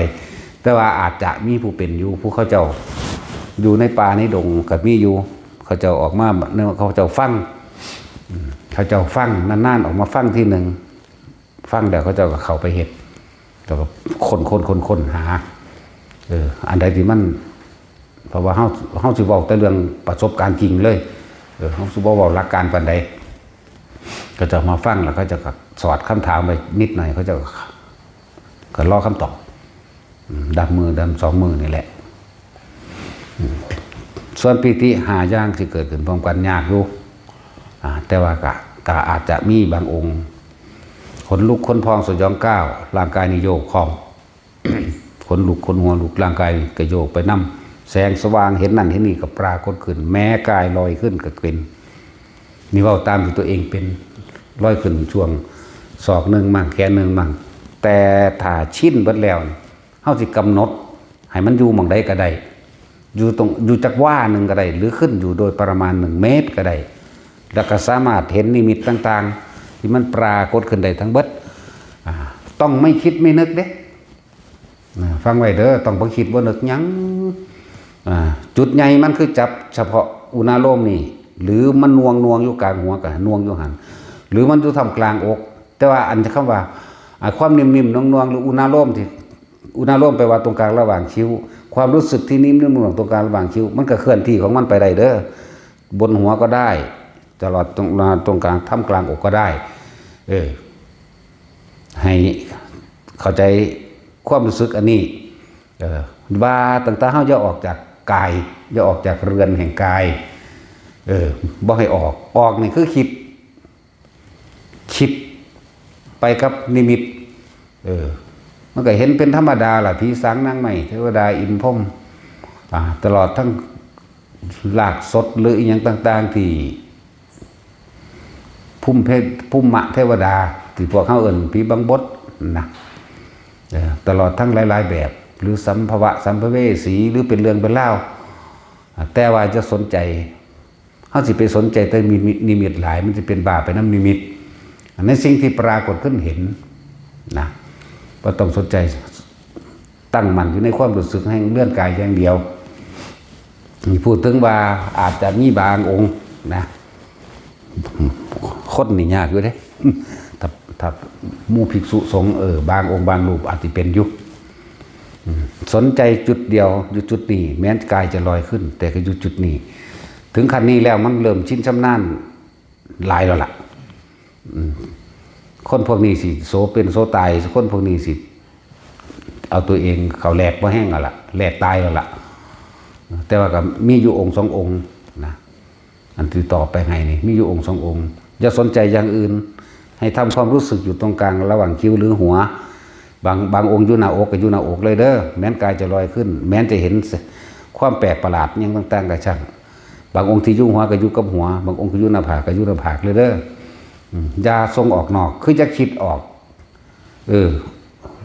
แต่ว่าอาจจะมีผู้เป็นอยู่ผู้เขาเจ้าอยู่ในป่าในดงกับมีอยู่เขาเจ้าออกมาเนื่องเขาเจ้าฟังเขาเจ้าฟังนานๆออกมาฟังที่หนึ่งฟังเดี๋ยวเขาเจ้าก็เข้าไปเฮ็ดแล้วก็คนหาอันใดที่มันเพราะว่าเฮาสิเว้าแต่เรื่องประสบการณ์จริงเลยเฮาสิบ่เว้าหลักการปานใดก็จะมาฟังแล้วก็จะสอดคำถามไปนิดหน่อยเขาจะก็รอคำตอบดับมือดับ2มือนี่แหละส่วนปีติ5อย่างที่เกิดขึ้นพร้อมกันยากอยู่แต่ว่าก็อาจจะมีบางองค์ขนลุกขนพองสยองก้าวร่างกายนี่โยกคล่องขนลุกขนหัวลุกร่างกายก็โยกไปนำแสงสว่างเห็นนั่นเห็นนี่ก็ปรากฏขึ้นแม้กายลอยขึ้นก็เป็นนี่เว้าตามที่ตัวเองเป็นลอยขึ้นช่วงศอกนึงมั่งแขนนึงมั่งแต่ถ้าชินเบิดแล้วเฮาสิกำหนดให้มันอยู่หม่องใดก็ได้อยู่จักว่านึงก็ได้หรือขึ้นอยู่โดยประมาณ1เมตรก็ได้แล้วก็สามารถเห็นนิมิตต่างๆที่มันปรากฏขึ้นได้ทั้งเบิดต้องไม่คิดไม่นึกเด้ฟังไว้เด้อต้องบ่คิดบ่นึกหยังจุดใหญ่มันคือจับเฉพาะอุณาโลมนี่หรือมันนวงอยู่กลางหัวก็นวงอยู่หันหรือมันอยู่ท่ามกลางอกแต่ว่าอันจะคำว่าความนิ่มๆนวงๆหรืออุณาโลมที่อุณาโลมแปลว่าตรงกลางระหว่างคิ้วความรู้สึกที่นิ่มๆตรงกลางระหว่างคิ้วมันก็เคลื่อนที่ของมันไปได้เด้อบนหัวก็ได้ตลอดตรงกลางท่ามกลางอกก็ได้ให้เข้าใจความรู้สึกอันนี้ว่าต่างๆเฮาอย่าออกจากกายอย่าออกจากเรือนแห่งกายบ่ให้ออกนี่คือคิดไปกับนิมิตมันก็เห็นเป็นธรรมดาล่ะผีสางนางไม้เทวดาอินพรหมตลอดทั้งลากสดหรืออีหยังต่างๆที่พุ่มมะเทวดาที่พวกเขาเอิ้นผีบังบดนะตลอดทั้งหลายๆแบบหรือสัมภเวสีหรือเป็นเรื่องเป็นเล่าแต่ว่าจะสนใจเขาสิไปสนใจแต่มีนิมิตหลายมันจะเป็นบาปไปน้ำนิมิตในสิ่งที่ปรากฏขึ้นเห็นนะก็ต้องสนใจตั้งมั่นอยู่ในความรู้สึกให้เลื่อนกายอย่างเดียวมีพูดถึงว่าอาจจะมีบางองค์นะคนนี่ยากอยู่เด้ถ้าหมู่ภิกษุสงฆ์บางองค์บางรูปอาจจะเป็นยุคสนใจจุดเดียวอยู่จุดนี้แม้กายจะลอยขึ้นแต่ก็อยู่จุดนี้ถึงขั้นนี้แล้วมันเริ่มชินชำนาญหลายแล้วล่ะคนพวกนี้สิโสเป็นโสตายคนพวกนี้สิเอาตัวเองเขาแหลกบ่แห้งแล้วล่ะแหลกตายแล้วล่ะแต่ว่าก็มีอยู่องค์2องค์นะอันที่ต่อไปให้นี่มีอยู่องค์2องค์อย่าสนใจอย่างอื่นให้ทำความรู้สึกอยู่ตรงกลางระหว่างคิ้วหรือหัวบางองค์อยู่หน้าอกก็อยู่หน้าอกเลยเด้อแม้นกายจะลอยขึ้นแม้นจะเห็นความแปลกประหลาดยังต่างๆก็ช่างบางองค์ที่อยู่หัวก็อยู่กับหัวบางองค์ก็อยู่หน้าผากก็อยู่หน้าผากเลยเด้ออย่าทรงออกนอกคือจะคิดออก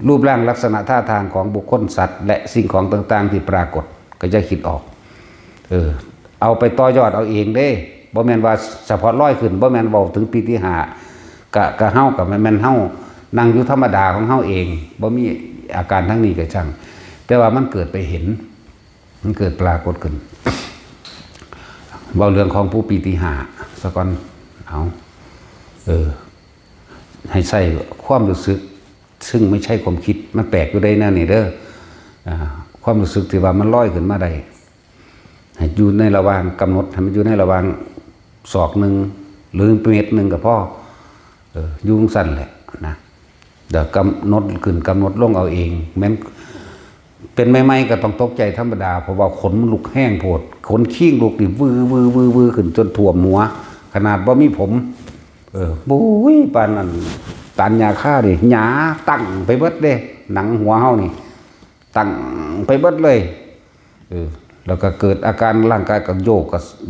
รูปร่างลักษณะท่าทางของบุคคลสัตว์และสิ่งของต่างๆที่ปรากฏก็จะคิดออกเอาไปต่อยอดเอาเองเด้บ่แม่นว่าเฉพาะร้อยขึ้นบ่แม่นเว้าถึงปีที่5กะเฮากับแม่นเฮานั่งอยู่ธรรมดาของเฮาเองบ่มีอาการทั้งนี้ก็ช่างแต่ว่ามันเกิดไปเห็นมันเกิดปรากฏขึ้นเว้าเรื่องของผู้ปีที่5ซะก่อนเอาให้ใส่ความรู้สึกซึ่งไม่ใช่ความคิดมันแปลกอยู่ได้นั่นนี่เด้อความรู้สึกที่ว่ามันลอยขึ้นมาได้ให้อยู่ในระหว่างกำหนดให้มันอยู่ในระหว่างศอกนึงหรือเมตรนึงก็พอยุ่งสั้นแหละนะเดี๋ยวกำหนดขึ้นกำหนดลงเอาเองแม้นเป็นใหม่ๆก็ต้องตกใจธรรมดาเพราะว่าขนมันลุกแห้งโพดขนขี้งลุกนี่วือขึ้นจนท่วมหัวขนาดว่ามีผมบุ้ยปานนั้นปานยาฆ่าดิหยาตั้งไปเบิดเด้หนังหัวเฮานี่ตั้งไปเบิดเลยแล้วก็เกิดอาการร่างกายก็โ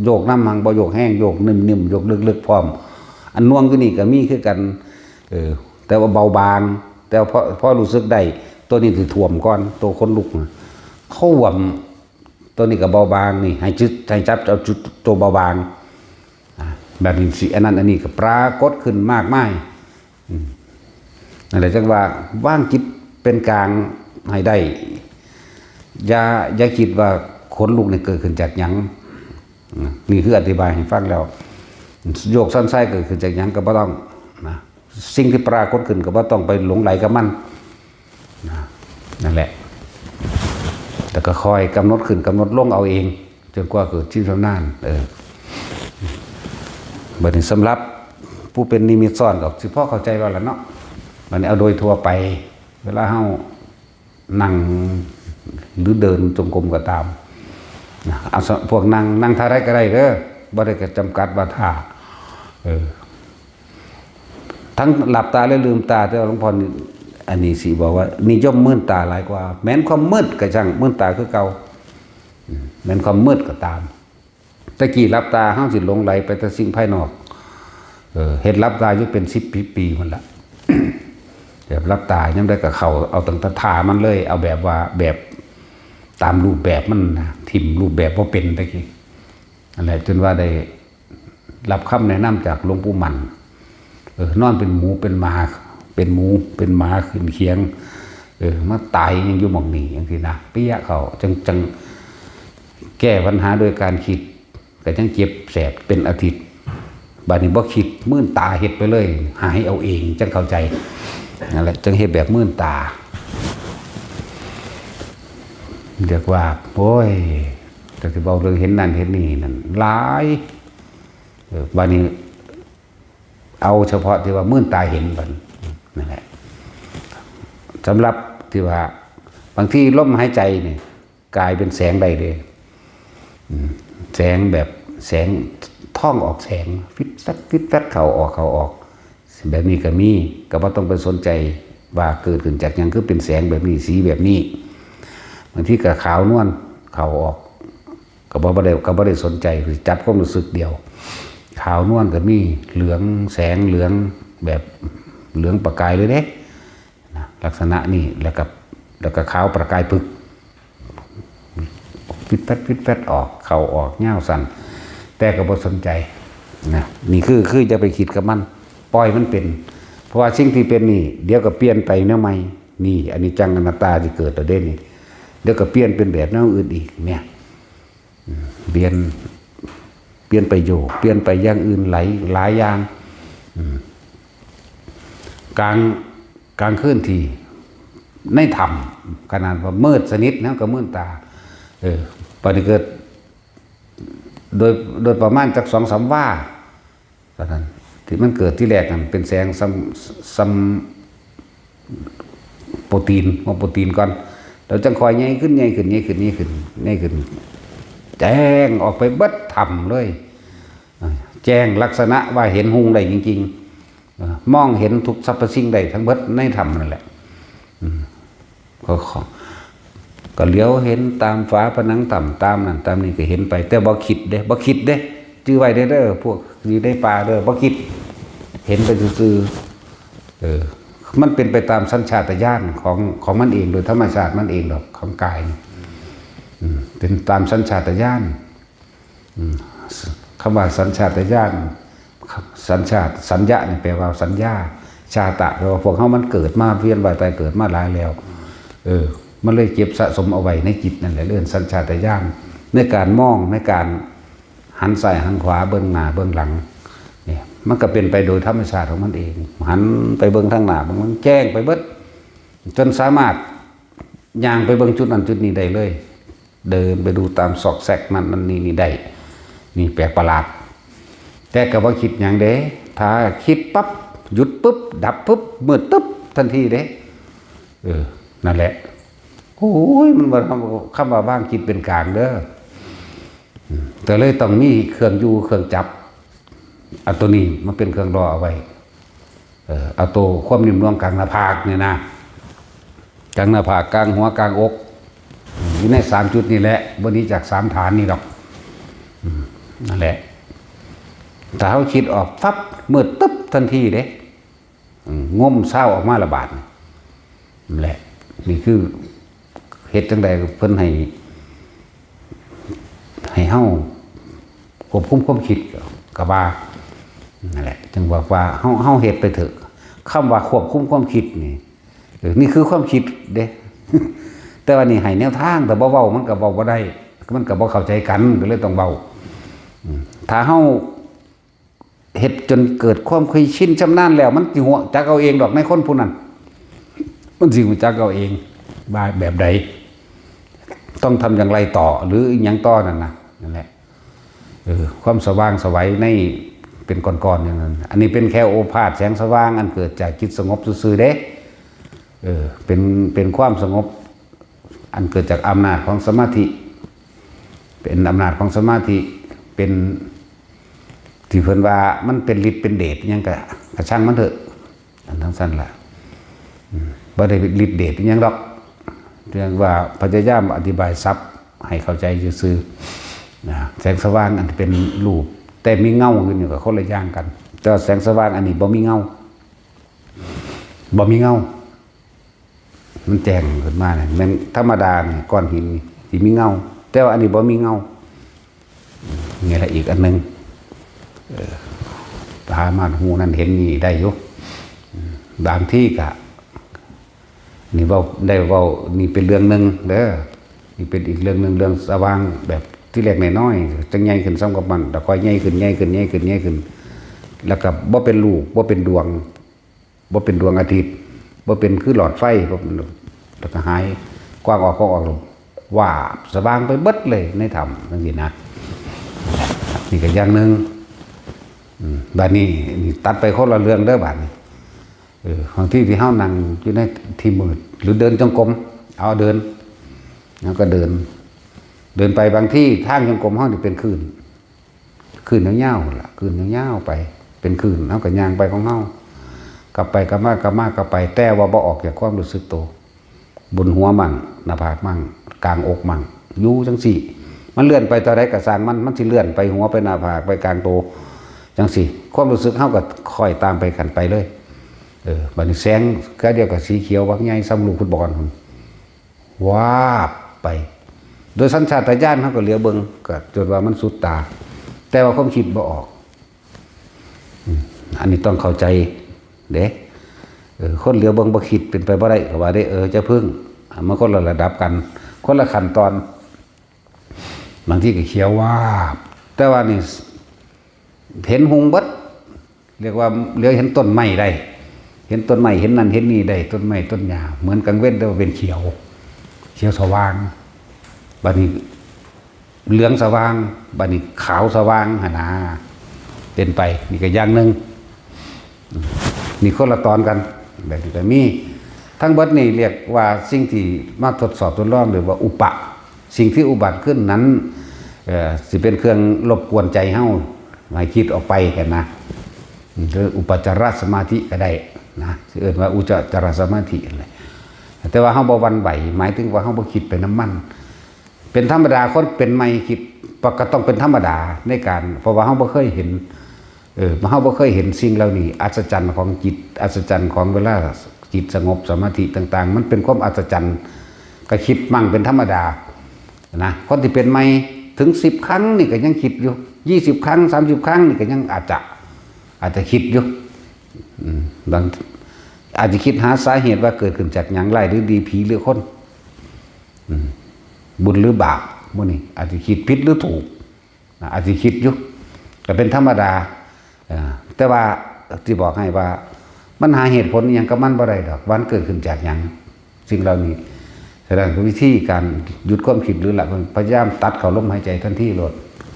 ยกน้ำหังบ่โยกแห้งโยกนิ่มๆโยกลึกๆพร้อมอันน่วงอยู่นี่ก็มีคือกันแต่ว่าเบาบางแต่พอรู้สึกได้ตัวนี้ถือถ่วมก่อนตัวคนลุกท่วมตัวนี้ก็เบาบางนี่ให้จับเอาจุดตัวเบาบาง แบบนี้สิอันนั้นอันนี้ก็ปรากฏขึ้นมากมายนั่นแหละจังว่าว่างจิตเป็นกลางให้ได้อย่าคิดว่าขนลุกเนี่ยเกิดขึ้นจากหยังนี่คืออธิบายให้ฟังแล้วโยกสั้นไส้เกิดขึ้นจากหยังก็บ่ต้องนะสิ่งที่ปรากฏขึ้นก็บ่ต้องไปหลงไหลกับมันนั่นแหละแต่ก็คอยกำหนดขึ้นกำหนดลงเอาเองจนกว่าเกิดชิ้นชำนาญบัดนี้สำหรับผู้เป็นนิมิตซ้อนก็สิพ่อเข้าใจว่าล่ะเนาะบัดนี้เอาโดยทั่วไปเวลาเฮานั่งหรือเดินจงกรมก็ตามเอาพวกนั่งท่าไรก็ได้เด้อบ่ได้ก็จำกัดว่าท่าทั้งหลับตาและลืมตาแต่หลวงพ่ออันนี้สิบอกว่านิยมมื่นตาหลายกว่าแม้นความมืดก็ช่างมื่นตาคือเก่าแม้นความมืดก็ตามตะกี้หลับตาเฮาสิหลงไหลไปแต่สิ่งภายนอกเฮ็ดหลับตาอยู่เป็น10 ปีมันละแบบรับตายังได้กับเขาเอาตั้งแต่ท่ามันเลยเอาแบบว่าแบบตามรูปแบบมันนะทิมรูปแบบว่าเป็นตะกี้อะไรจนว่าได้รับคำแนะนำจากหลวงปู่มันนอนเป็นหมูเป็นหมาเป็นหมูเป็นหมาขึ้นเคียงมาตายยังอยู่หม่องนี้อย่างที่นะเปี้ยเขาจังแก้ปัญหาโดยการคิดก็จังเจ็บแสบเป็นอาทิตย์บาดนี้บ่คิดมื่นตาเฮ็ดไปเลยหายเอาเองจังเข้าใจนั่นแหละจังเฮ็ดแบบมื่นตาเรียกว่าโอ้ยแต่ที่บอกเรื่องเห็นนั่นเห็นนี่นั่นหลายบาดนี้เอาเฉพาะที่ว่ามื่นตาเห็นบัดนั่นแหละสำหรับที่ว่าบางที่ลมหายใจเนี่ยกลายเป็นแสงใดเลยแสงแบบแสงท่องออกแสงฟิตแฟตเขาออกแบบนี้ก็มีก็บ่ต้องไปสนใจว่าเกิดขึ้นจากหยังคือเป็นแสงแบบนี้สีแบบนี้บางทีก็ขาวนวลเขาออกก็บ่ได้สนใจจับความรู้สึกเดียวขาวนวลก็มีเหลืองแสงเหลืองแบบเหลืองประกายเลยเด้นะลักษณะนี้แล้วก็ขาวประกายปึกฟิตแฟตออกเขาออกเงาสั่นแต่ก็บ่สนใจนะนี่คือจะไปคิดกับมันปล่อยมันเป็นเพราะว่าสิ่งที่เป็นนี่เดี๋ยวก็เปลี่ยนไปแนวใหม่นี่อันนี้จังอนัตตาที่เกิดตัวเด่นนี่เดี๋ยวก็เปลี่ยนเป็นแบบแนวอื่นอีกเนี่ยเปลี่ยนไปอยู่เปลี่ยนไปอย่างอื่นหลายอย่างกลางคืนที่ในธรรมขนาดว่ามืดสนิทนะก็มืดตาปฏิเกิดโดยประมาณจาก2-3 ว่าตอนนั้นที่มันเกิดที่แรกนั้นเป็นแสงซัมโปรตีนก่อนเราจะคอยใหญ่ขึ้นแจ้งออกไปเบิดธรรมเลยแจ้งลักษณะว่าเห็นหุงได้จริงๆมองเห็นทุกสรรพสิ่งได้ทั้งเบิดในธรรมนั่นแหละก็เลี้ยวเห็นตามฝาผนังต่ำตามนั่นตามนี่ก็เห็นไปแต่บ่คิดเด้จื้อไว้เด้อพวกอยู่ในป่าเด้อบ่คิดเห็นไปซื่อมันเป็นไปตามสัญชาตญาณของมันเองโดยธรรมชาติมันเองดอกของกายเป็นตามสัญชาตญาณคำว่าสัญชาตญาณสัญญาเนี่ยแปลว่าสัญญาชาตะแปลว่าพวกเขามันเกิดมาเวียนว่ายตายเกิดมาหลายแล้วมันเลยเก็บสะสมเอาไว้ในจิตนั่นแหละเรื่องสัญชาตญาณในการมองในการหันซ้ายหันขวาเบื้องหน้าเบื้องหลังเนี่ยมันก็เป็นไปโดยธรรมชาติของมันเองหันไปเบื้องทางหน้ามันแจ้งไปเบิดจนสามารถย่างไปเบื้องจุดนั้นจุดนี้ได้เลยเดินไปดูตามซอกแซกนั่นนี่ได้นี่แปลกประหลาดแต่ก็บ่คิดอย่างเด้ถ้าคิดปั๊บหยุดปุ๊บดับปุ๊บมืดตุ๊บทันทีเด้นั่นแหละโอ้ยมันว่าคำว่าบ้างคิดเป็นกลางเด้อแต่เลยต้องมีเครื่องอยู่เครื่องจับเอาตัวนี้มันเป็นเครื่องรอเอาไว้เอาตัวความนิ่มนวลกลางหน้าผากเนี่ยนะกลางหน้าผากกลางหัวกลางอกอยู่ใน3 จุดนี่แหละวันนี้จาก3 ฐานนี่หรอกนั่นแหละถ้าเขาคิดออกฟับมืดตึ๊บทันทีเด้ง่มเศร้าออกมาระบาดนั่นแหละนี่คือเหตุจังใดเพิ่นให้เฮาควบคุมความคิดกับว่า นั่นแหละจึงบอกว่าเฮาเฮ็ดไปเถอะคำว่าควบคุมความคิดนี่นี่คือความคิดเด้ แต่ว่านี่ให้แนวทางแต่บ่เว้ามันก็เว้าบ่ได้มันก็บ่เข้าใจกันก็เลยต้องเว้าถ้าเฮาเฮ็ดจนเกิดความเคยชินชำนาญแล้วมันสิหัวจักเอาเองดอกในคนผู้นั้นมันสิรู้จักเอาเองว่าแบบใดต้องทำอย่างไรต่อหรืออีกอย่างต่อนั่นแหละความสว่างไสวในเป็นก้อนๆอย่างนั้นอันนี้เป็นแค่โอภาสแสงสว่างอันเกิดจากจิตสงบซื่อๆเด้เป็นความสงบอันเกิดจากอำนาจของสมาธิเป็นอำนาจของสมาธิเป็นที่เพิ่นว่ามันเป็นฤทธิ์เป็นเดชยังกะช่างมันเถอะอันทั้งสั้นล่ะบ่ได้ฤทธิ์เดชยังดอกเรื่องว่าพยายามอธิบายซับให้เข้าใจซื่อๆนะแสงสว่างอันเป็นรูปแต่มีเงาอยู่กับคนละอย่างกันแต่แสงสว่างอันนี้บ่มีเงามันแจ้งขึ้นมาเนี่ยมันธรรมดาเนี่ยก้อนหินที่มีเงาแต่ว่าอันนี้บ่มีเงานี่แหละอีกอันนึงตามาหูนั่นเห็นนี่ได้อยู่บางที่กะนี่เว้าได้เว้านี่เป็นเรื่องนึงเด้อนี่เป็นอีกเรื่องนึงเรื่องสว่างแบบที่เล็กน้อยๆจังใหญ่ขึ้นซ้ำกับมันแต่ค่อยใหญ่ขึ้นแล้วก็บ่เป็นลูกบ่เป็นดวงอาทิตย์บ่เป็นคือหลอดไฟแล้วก็หายกว้างออกว่าสว่างไปเบิดเลยในธรรมจังซี่นะนี่ก็อย่างนึงบัดนี้นี่ตัดไปคนละเรื่องเด้อบัดนี้ของที่เฮานั่งอยู่ในที่มืดหรือเดินจงกรมเอาเดินแล้วก็เดินไปบางที่ทางจงกรมเฮานี่เป็นคลื่นยาวๆล่ะคลื่นยาวๆไปเป็นคลื่นเฮาก็ย่างไปของเฮากลับไปกลับมาไปแต่ว่าบ่ออกจากความรู้สึกตัวบนหัวมั่งหน้าผากมั่งกลางอกมั่งอยู่จังซี่มันเลื่อนไปต่อใดก็สร้างมันสิเลื่อนไปหัวไปหน้าผากไปกลางตัวจังซี่ความรู้สึกเฮาก็ค่อยตามไปกันไปเลยบัดนี้แสงก็เดียวกับสีเขียวบักใหญ่ซ้ำลูกฟุตบอลวาบไปโดยสัญชาตญาณเฮาก็เหลียวเบิ่งก็จนว่ามันสุดตาแต่ว่าความคิดบ่ออกอันนี้ต้องเข้าใจเด้คนเหลียวเบิ่งบ่คิดเป็นไปบ่ได้ก็ว่าได้จะพึ่งมันคนละระดับกันคนละขั้นตอนบางทีก็เขียววาบแต่ว่านี่เห็นหุงเบิดเรียกว่าเหลียวเห็นต้นไม้ได้เห็นต้นไม้เห็นนั่นเห็นนี่ได้ต้นไม้ต้นหญ้าเหมือนกลางเว้นแต่ว่าเป็นเขียวสว่างบัดนี้เหลืองสว่างบัดนี้ขาวสว่างหนาเป็นไปนี่ก็อย่างนึงนี่คนละตอนกันแบบนี้ก็มีทั้งเบิดนี่เรียกว่าสิ่งที่มาทดสอบทดลองหรือว่าอุปะสิ่งที่อุบัติขึ้นนั้นสิเป็นเครื่องรบกวนใจเฮาให้คิดออกไปกันนะหรืออุปจารสมาธิก็ได้นะสิเอิ้นว่าอุจจารสมาธิอะไรแต่ว่าเฮาบ่หวั่นไหวหมายถึงว่าเฮาบ่คิดไปน้ำมันเป็นธรรมดาคนเป็นไม่คิดก็ต้องเป็นธรรมดาในการเพราะว่าเฮาบ่เคยเห็นเฮาบ่เคยเห็นสิ่งเหล่านี้อัศจรรย์ของจิตอัศจรรย์ของเวลาจิตสงบสมาธิต่างๆมันเป็นความอัศจรรย์ก็คิดมั่งเป็นธรรมดานะคนที่เป็นไม่ถึง10ครั้งนี่ก็ยังคิดอยู่20ครั้ง30ครั้งนี่ก็ยังอาจจะคิดอยู่บางอาจจะคิดหาสาเหตุว่าเกิดขึ้นจากหยังไรหรือดีผีหรือคนบุญหรือบาปมื้อนี้อาจจะคิดผิดหรือถูกอาจจะคิดอยู่ก็เป็นธรรมดาแต่ว่าที่บอกให้ว่ามันหาเหตุผลอย่างกับมันบ่ได้ดอกวันเกิดขึ้นจากหยังสิ่งเหล่านี้แสดงถึงวิธีการหยุดความคิดหรือหลักพยายามตัดเข้าลมหายใจทันทีโลด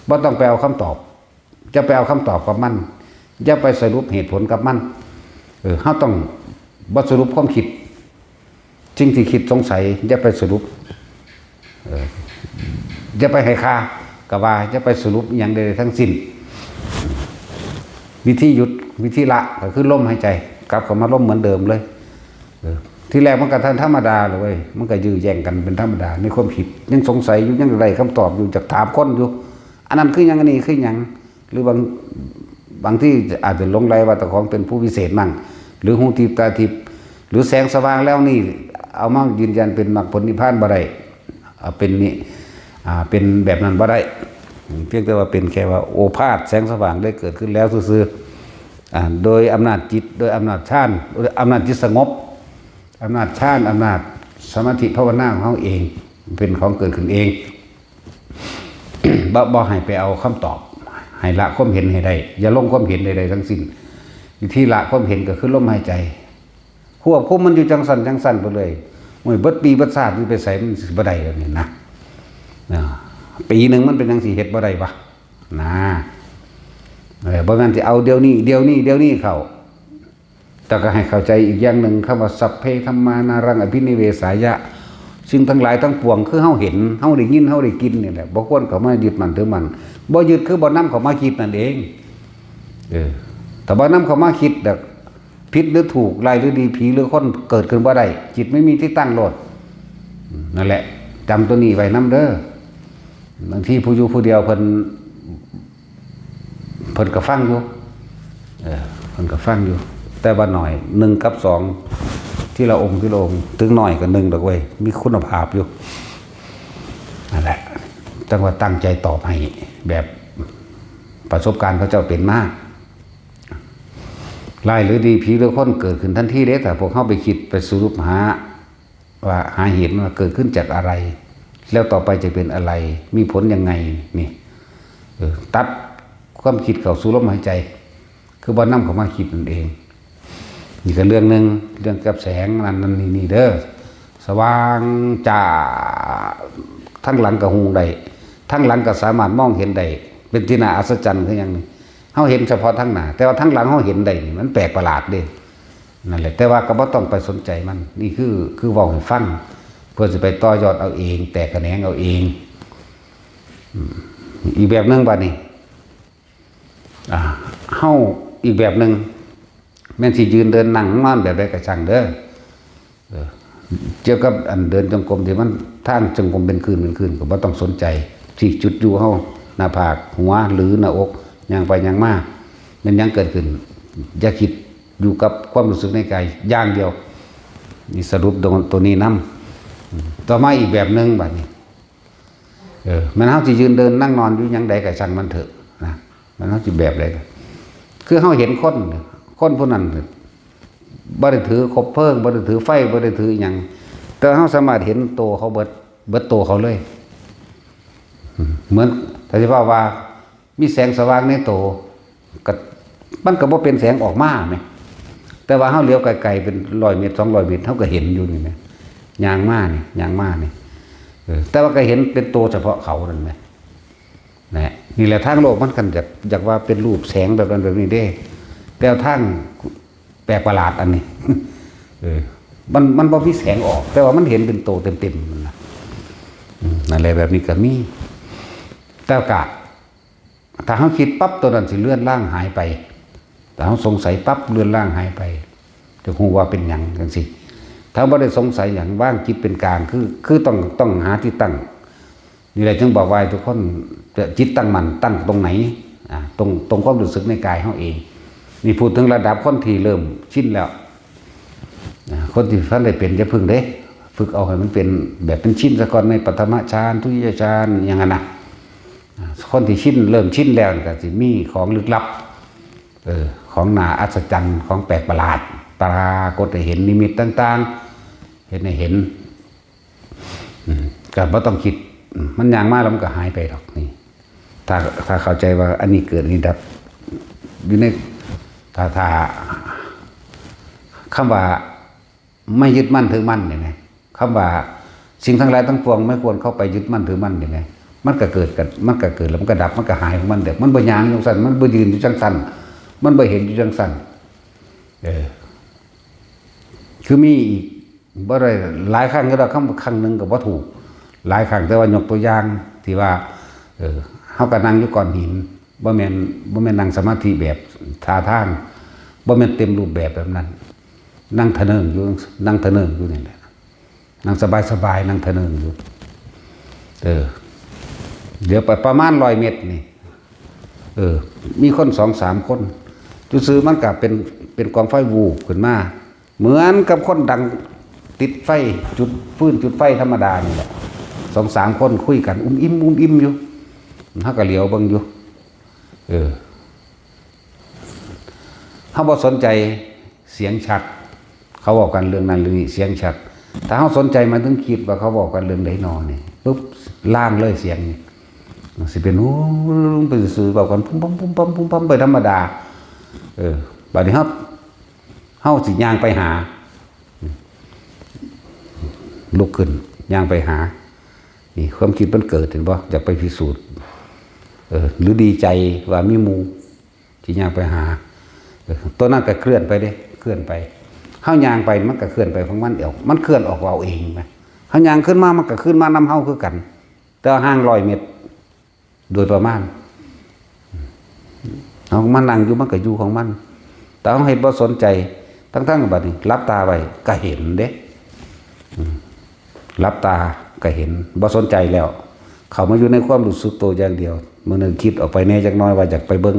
บ่ต้องไปเอาคำตอบจะไปเอาคำตอบกับมันอย่าไปสรุปเหตุผลกับมันเฮาต้องบ่สรุปความคิดสิ่งที่คิดสงสัยอย่าไปสรุปอย่าไปให้ค่าก็ว่าอย่าไปสรุปหยังใดทั้งสิ้นวิธีหยุดวิธีละก็คือลมหายใจกลับเข้ามาลมเหมือนเดิมเลยที่แรกมันก็ธรรมดาเลยมันก็ยื้อแย่งกันเป็นธรรมดาในความคิดยังสงสัยอยู่ยังไรคำตอบอยู่จากถามคนอยู่อันนั้นคือยังอันนี้คือยังหรือบางที่อาจจะหลงไหลว่าแต่ของเป็นผู้พิเศษมั่งหรือหูทิพย์ตาทิพย์หรือแสงสว่างแล้วนี่เอามายืนยันเป็นมรรคผลนิพพานบ่ได้เป็นนี่เป็นแบบนั้นบ่ได้เพียงแต่ว่าเป็นแค่ว่าโอภาสแสงสว่างได้เกิดขึ้นแล้วซื่อ โดยอำนาจจิตโดยอำนาจฌานโดยอำนาจจิตสงบอำนาจฌานอำนาจสมาธิภาวนาของเขาเองเป็นของเกิดขึ้นเอง บ่ให้ไปเอาคำตอบให้ละความเห็นให้ได้อย่าลงความเห็นใดๆทั้งสิ้นที่ละความเห็นก็คือลมหายใจควบคุมมันอยู่จังสั่นไปเลยมวยเบิดปีเบิดชาติมันไปใส่มันสิบ่ได้แล้วนี่นะปีหนึ่งมันเป็นจังสิเฮ็ดบ่ได้ปะนะบ่งั้นสิเอาเดี๋ยวนี้เข้าแต่ก็ให้เข้าใจอีกอย่างหนึ่งคำว่าสัพเพธัมมานารังอภินิเวสายะสิ่งทั้งหลายทั้งปวงคือเฮาเห็นเฮาได้ยินเฮาได้กินนี่แหละบ่ควรเข้ามายึดมั่นถือมั่นบ่ยึดคือบ่นำเข้ามาคิดนั่นเองถ้าบ่นำเข้ามาคิดดอกผิดหรือถูกร้ายหรือดีผีหรือคนเกิดขึ้นบ่ได้จิตไม่มีที่ตั้งโลดนั่นแหละจำตัวนี้ไว้นำเด้อบางทีผู้อยู่ผู้เดียวเพิ่นก็ฟังอยู่เพิ่นก็ฟังอยู่แต่ว่าหน่อย1กับ2ที่เราองค์ถึงหน่อยก็1ดอกเว้ยมีคุณภาพอยู่นั่นแหละจังว่าตั้งใจตอบให้แบบประสบการณ์เขาเจ้าเป็นมากร้ายหรือดีผีหรือคนเกิดขึ้นทันทีเด้แต่พวกเขาไปคิดไปสรุปหาว่าหาเหตุว่าเกิดขึ้นจากอะไรแล้วต่อไปจะเป็นอะไรมีผลยังไงนี่ตัดความคิดเข้าสู่ลมหายใจคือบ่นำเข้ามาคิดนั่นเองนี่ก็เรื่องนึงเรื่องกับแสงนั่นนี่เด้อสว่างจ้าทั้งหลังก็หูได้ทั้งหลังก็สามารถมองเห็นได้เป็นที่น่าอัศจรรย์คืออย่างนี้เฮาเห็นเฉพาะทั้งหน้าแต่ว่าทั้งหลังเฮาเห็นได้นี่มันแปลกประหลาดเด้นั่นแหละแต่ว่าก็บ่ต้องไปสนใจมันนี่คือเว้าให้ฟังเพื่อจะไปต่อยอดเอาเองแตกแขนงเอาเองอีกแบบนึงบัดนี้เฮาอีกแบบนึงแม่นสิยืนเดินนั่งนอนแบบใดก็ช่างเด้อเกี่ยวกับอันเดินจงกรมที่มันทางจงกรมเป็นคืนก็บ่ต้องสนใจที่จุดอยู่เฮาหน้าผากหัวหรือหน้าอกย่างไปย่างมามันยังเกิดขึ้นอย่าคิดอยู่กับความรู้สึกในกายอย่างเดียวนี่สรุปตัวนี้นำต่อมาอีกแบบนึงบัดนี้มันเฮาสิยืนเดินนั่งนอนอยู่หยังใดก็ช่างมันเถอะนะมันเฮาสิแบบใดคือเฮาเห็นคนผู้นั้นบ่ได้ถือคบเพลิงบ่ได้ถือไฟบ่ได้ถือหยังแต่เฮาสามารถเห็นโตเขาเบิดโตเขาเลยเหมือนถ้าสิว่ามีแสงสว่างในโตก็มันก็บ่เป็นแสงออกมาแหมแต่ว่าเฮาเลี้ยวไกลๆเป็น100 เมตร200 เมตรเฮาก็เห็นอยู่นี่แหมย่างมานี่แต่ว่าก็เห็นเป็นโตเฉพาะเขานั่นแหมนี่แหละทางโลกมันกันอยากว่าเป็นรูปแสงแบบนั้นแบบนี้เด้แต่ทางแปลกประหลาดอันนี้มันบ่มีแสงออกแต่ว่ามันเห็นเป็นโตเต็มๆนั่นแหละแบบนี้ก็มีแต่ก็ถ้าเขาคิดปั๊บตัวนั้นสิเลื่อนล่างหายไปแต่เขาสงสัยปั๊บเลื่อนล่างหายไปจะคงว่าเป็นอย่างกันสิถ้าไม่ได้สงสัยอย่างว่างจิตเป็นกลางคือต้องหาที่ตั้งนี่แหละจึงบอกว่าทุกคนจิตตั้งมันตั้งตรงไหนตรงความรู้สึกในกายเขาเองนี่พูดถึงระดับคนที่เริ่มชินแล้วคนที่ท่านได้เป็นจะพึ่งเด้ฝึกเอาให้มันเป็นแบบเป็นชินซะก่อนในปฐมฌานทุติยฌานอย่างนั้นนะคนที่เริ่มชินแล้วก็สิมีของลึกลับของน่าอัศจรรย์ของแปลกประหลาดปรากฏให้เห็นนิมิตต่างๆเห็นก็บ่ต้องคิดมันอย่างมากแล้วมันก็หายไปหรอกนี่ถ้าเข้าใจว่าอันนี้เกิดนี่ดับอยู่ในถ้าคำว่าไม่ยึดมั่นถือมั่นเนี่ยนะคำว่าสิ่งทั้งหลายทั้งปวงไม่ควรเข้าไปยึดมั่นถือมั่นเนี่ยนะมันก็เกิดแล้วมันก็ดับมันก็หายของมันเด็กมันบ่ยางอยู่สั่นมันบ่ยืนอยู่จังสั่นมันบ่เห็นอยู่จังสั่นคือมีอีกบ่ได้หลายครั้งก็ได้ครั้งนึงก็บ่ถูกหลายครั้งแต่ว่ายกตัวอย่างที่ว่าเฮาก็นั่งอยู่ก้อนหินบ่แม่นนั่งสมาธิแบบท่าทางบ่แม่นเต็มรูปแบบนั้นนั่งทะเนิงอยู่นี่แหละนั่งสบายนั่งทะเนิงอยู่เดี๋ยวไปประมาณ100 เมตรนี่มีคน 2-3 คนซื่อๆมันก็เป็นกองไฟวูบขึ้นมาเหมือนกับคนดังติดไฟจุดฟืนจุดไฟธรรมดานี่แหละ 2-3 คนคุยกันอุ้มอิ่มอยู่เฮาก็เหลียวเบิ่งอยู่ เขาบ่สนใจเสียงชัดเขาบอกกันเรื่องนั้นเรื่องนี้เสียงชัดถ้าเขาสนใจมาถึงคิดว่าเขาบอกกันเรื่องใดนอนนี่ปุ๊บล่างเลยเสียงนี่สิเป็นโอ้ไปสื่อบอกกันพุ่มพุ่มพุ่มพุ่มพุ่มพุ่มไปธรรมดาบัดนี้เฮาสิย่างไปหาลุกขึ้นย่างไปหานี่ความคิดมันเกิดเห็นบ่อยากไปพิสูจน์หรือดีใจว่ามีหมู่ที่ย่างไปหาตัวนั้นก็เคลื่อนไปเด้เคลื่อนไปเฮาย่างไปมันก็เคลื่อนไปของมันเองมันเคลื่อนออกเอาเองไปเฮาย่างขึ้นมามันก็ขึ้นมานำเฮาคือกันแต่ห่าง100 เมตรโดยประมาณเอามันนั่งอยู่มันก็อยู่ของมันแต่เฮาเฮ็ดบ่สนใจทั้งๆบัดนี้หลับตาไว้ก็เห็นเด้หลับตาก็เห็นบ่สนใจแล้วเข้ามาอยู่ในความรู้สึกตัวอย่างเดียวมื้อนึงคิดออกไปแน่จักหน่อยว่าอยากไปเบิ่ง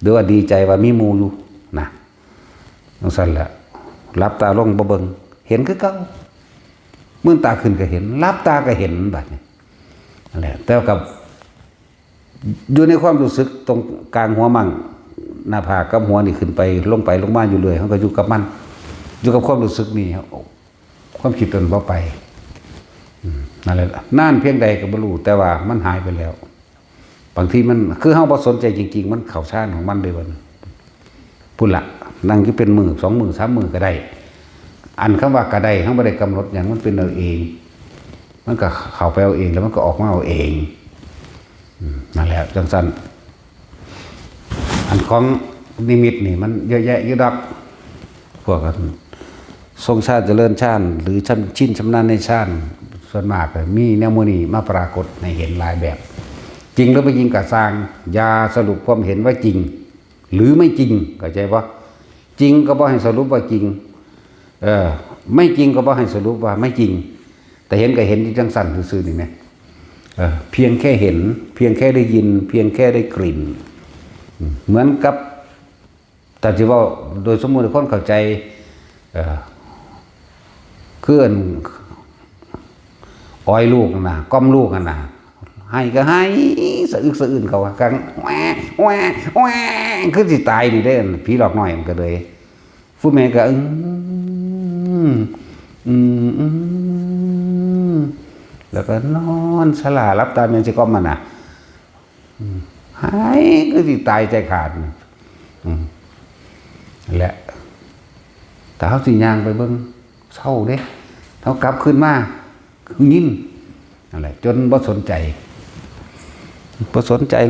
หรือว่าดีใจว่ามีหมู่อยู่นะจังซั่นแหละหลับตาลงบ่เบิ่งเห็นคือเก่ามื่นตาขึ้นก็เห็นหลับตาก็เห็นบัดนี้นั่นแหละแต่กับอยู่ในความรู้สึกตรงกลางหัวมั่งหน้าผากกับหัวนี่ขึ้นไปลงไปลงมาอยู่เลยเขาก็อยู่กับมันอยู่กับความรู้สึกนี่ความคิดตนบ่ไปนั่นแหละนานเพียงใดก็บ่รู้แต่ว่ามันหายไปแล้วบางทีมันคือเฮาบ่สนใจจริงๆมันเข้าฌานของมันเลยวันพุ่นละนั่งอยู่เป็นมื้อ2 มื้อ3 มื้อก็ได้อันคำว่าก็ได้เฮาบ่ได้กำหนดหยังมันเป็นเอาเองมันก็เข้าไปเอาเองแล้วมันก็ออกมาเอาเองนั่นแหละจังซั่นอันของนิมิตนี่มันเยอะแยะอยู่ดอกพวกกันทรงชาติเจริญชาติหรือชินชำนาญในชาติส่วนมากมีแนวโมนีมาปรากฏในเห็นหลายแบบจริงหรือไม่จริงก็สร้างยาสรุปความเห็นว่าจริงหรือไม่จริงเข้าใจปะจริงก็บ่ให้สรุปว่าจริงไม่จริงก็บ่ให้สรุปว่าไม่จริงแต่เห็นก็เห็นที่จังสั่นซื่อๆนี่แหมเพียงแค่เห็นเพียงแค่ได้ยินเพียงแค่ได้กลิ่นเหมือนกับแต่ที่ว่าโดยสมมุติคนเข้าใจเคลื่อนอ้อยลูกนะก้มลูกนะให้ก็ให้สะอึกสะอื่นเขากันแหวแหวแหวคือสิตายนี่ได้ผีหลอกหน่อยมันก็เลยฟูแม่ก็แล้วก็นอนสลารับตาเมียนสิก้มมันน่ะหายคือสิตายใจขาดแหละแต่เขาสิย่างไปเบิ่งเศร้าเด้เขากลับขึ้นมาคือยิ้มอะไรจนบ่สนใจ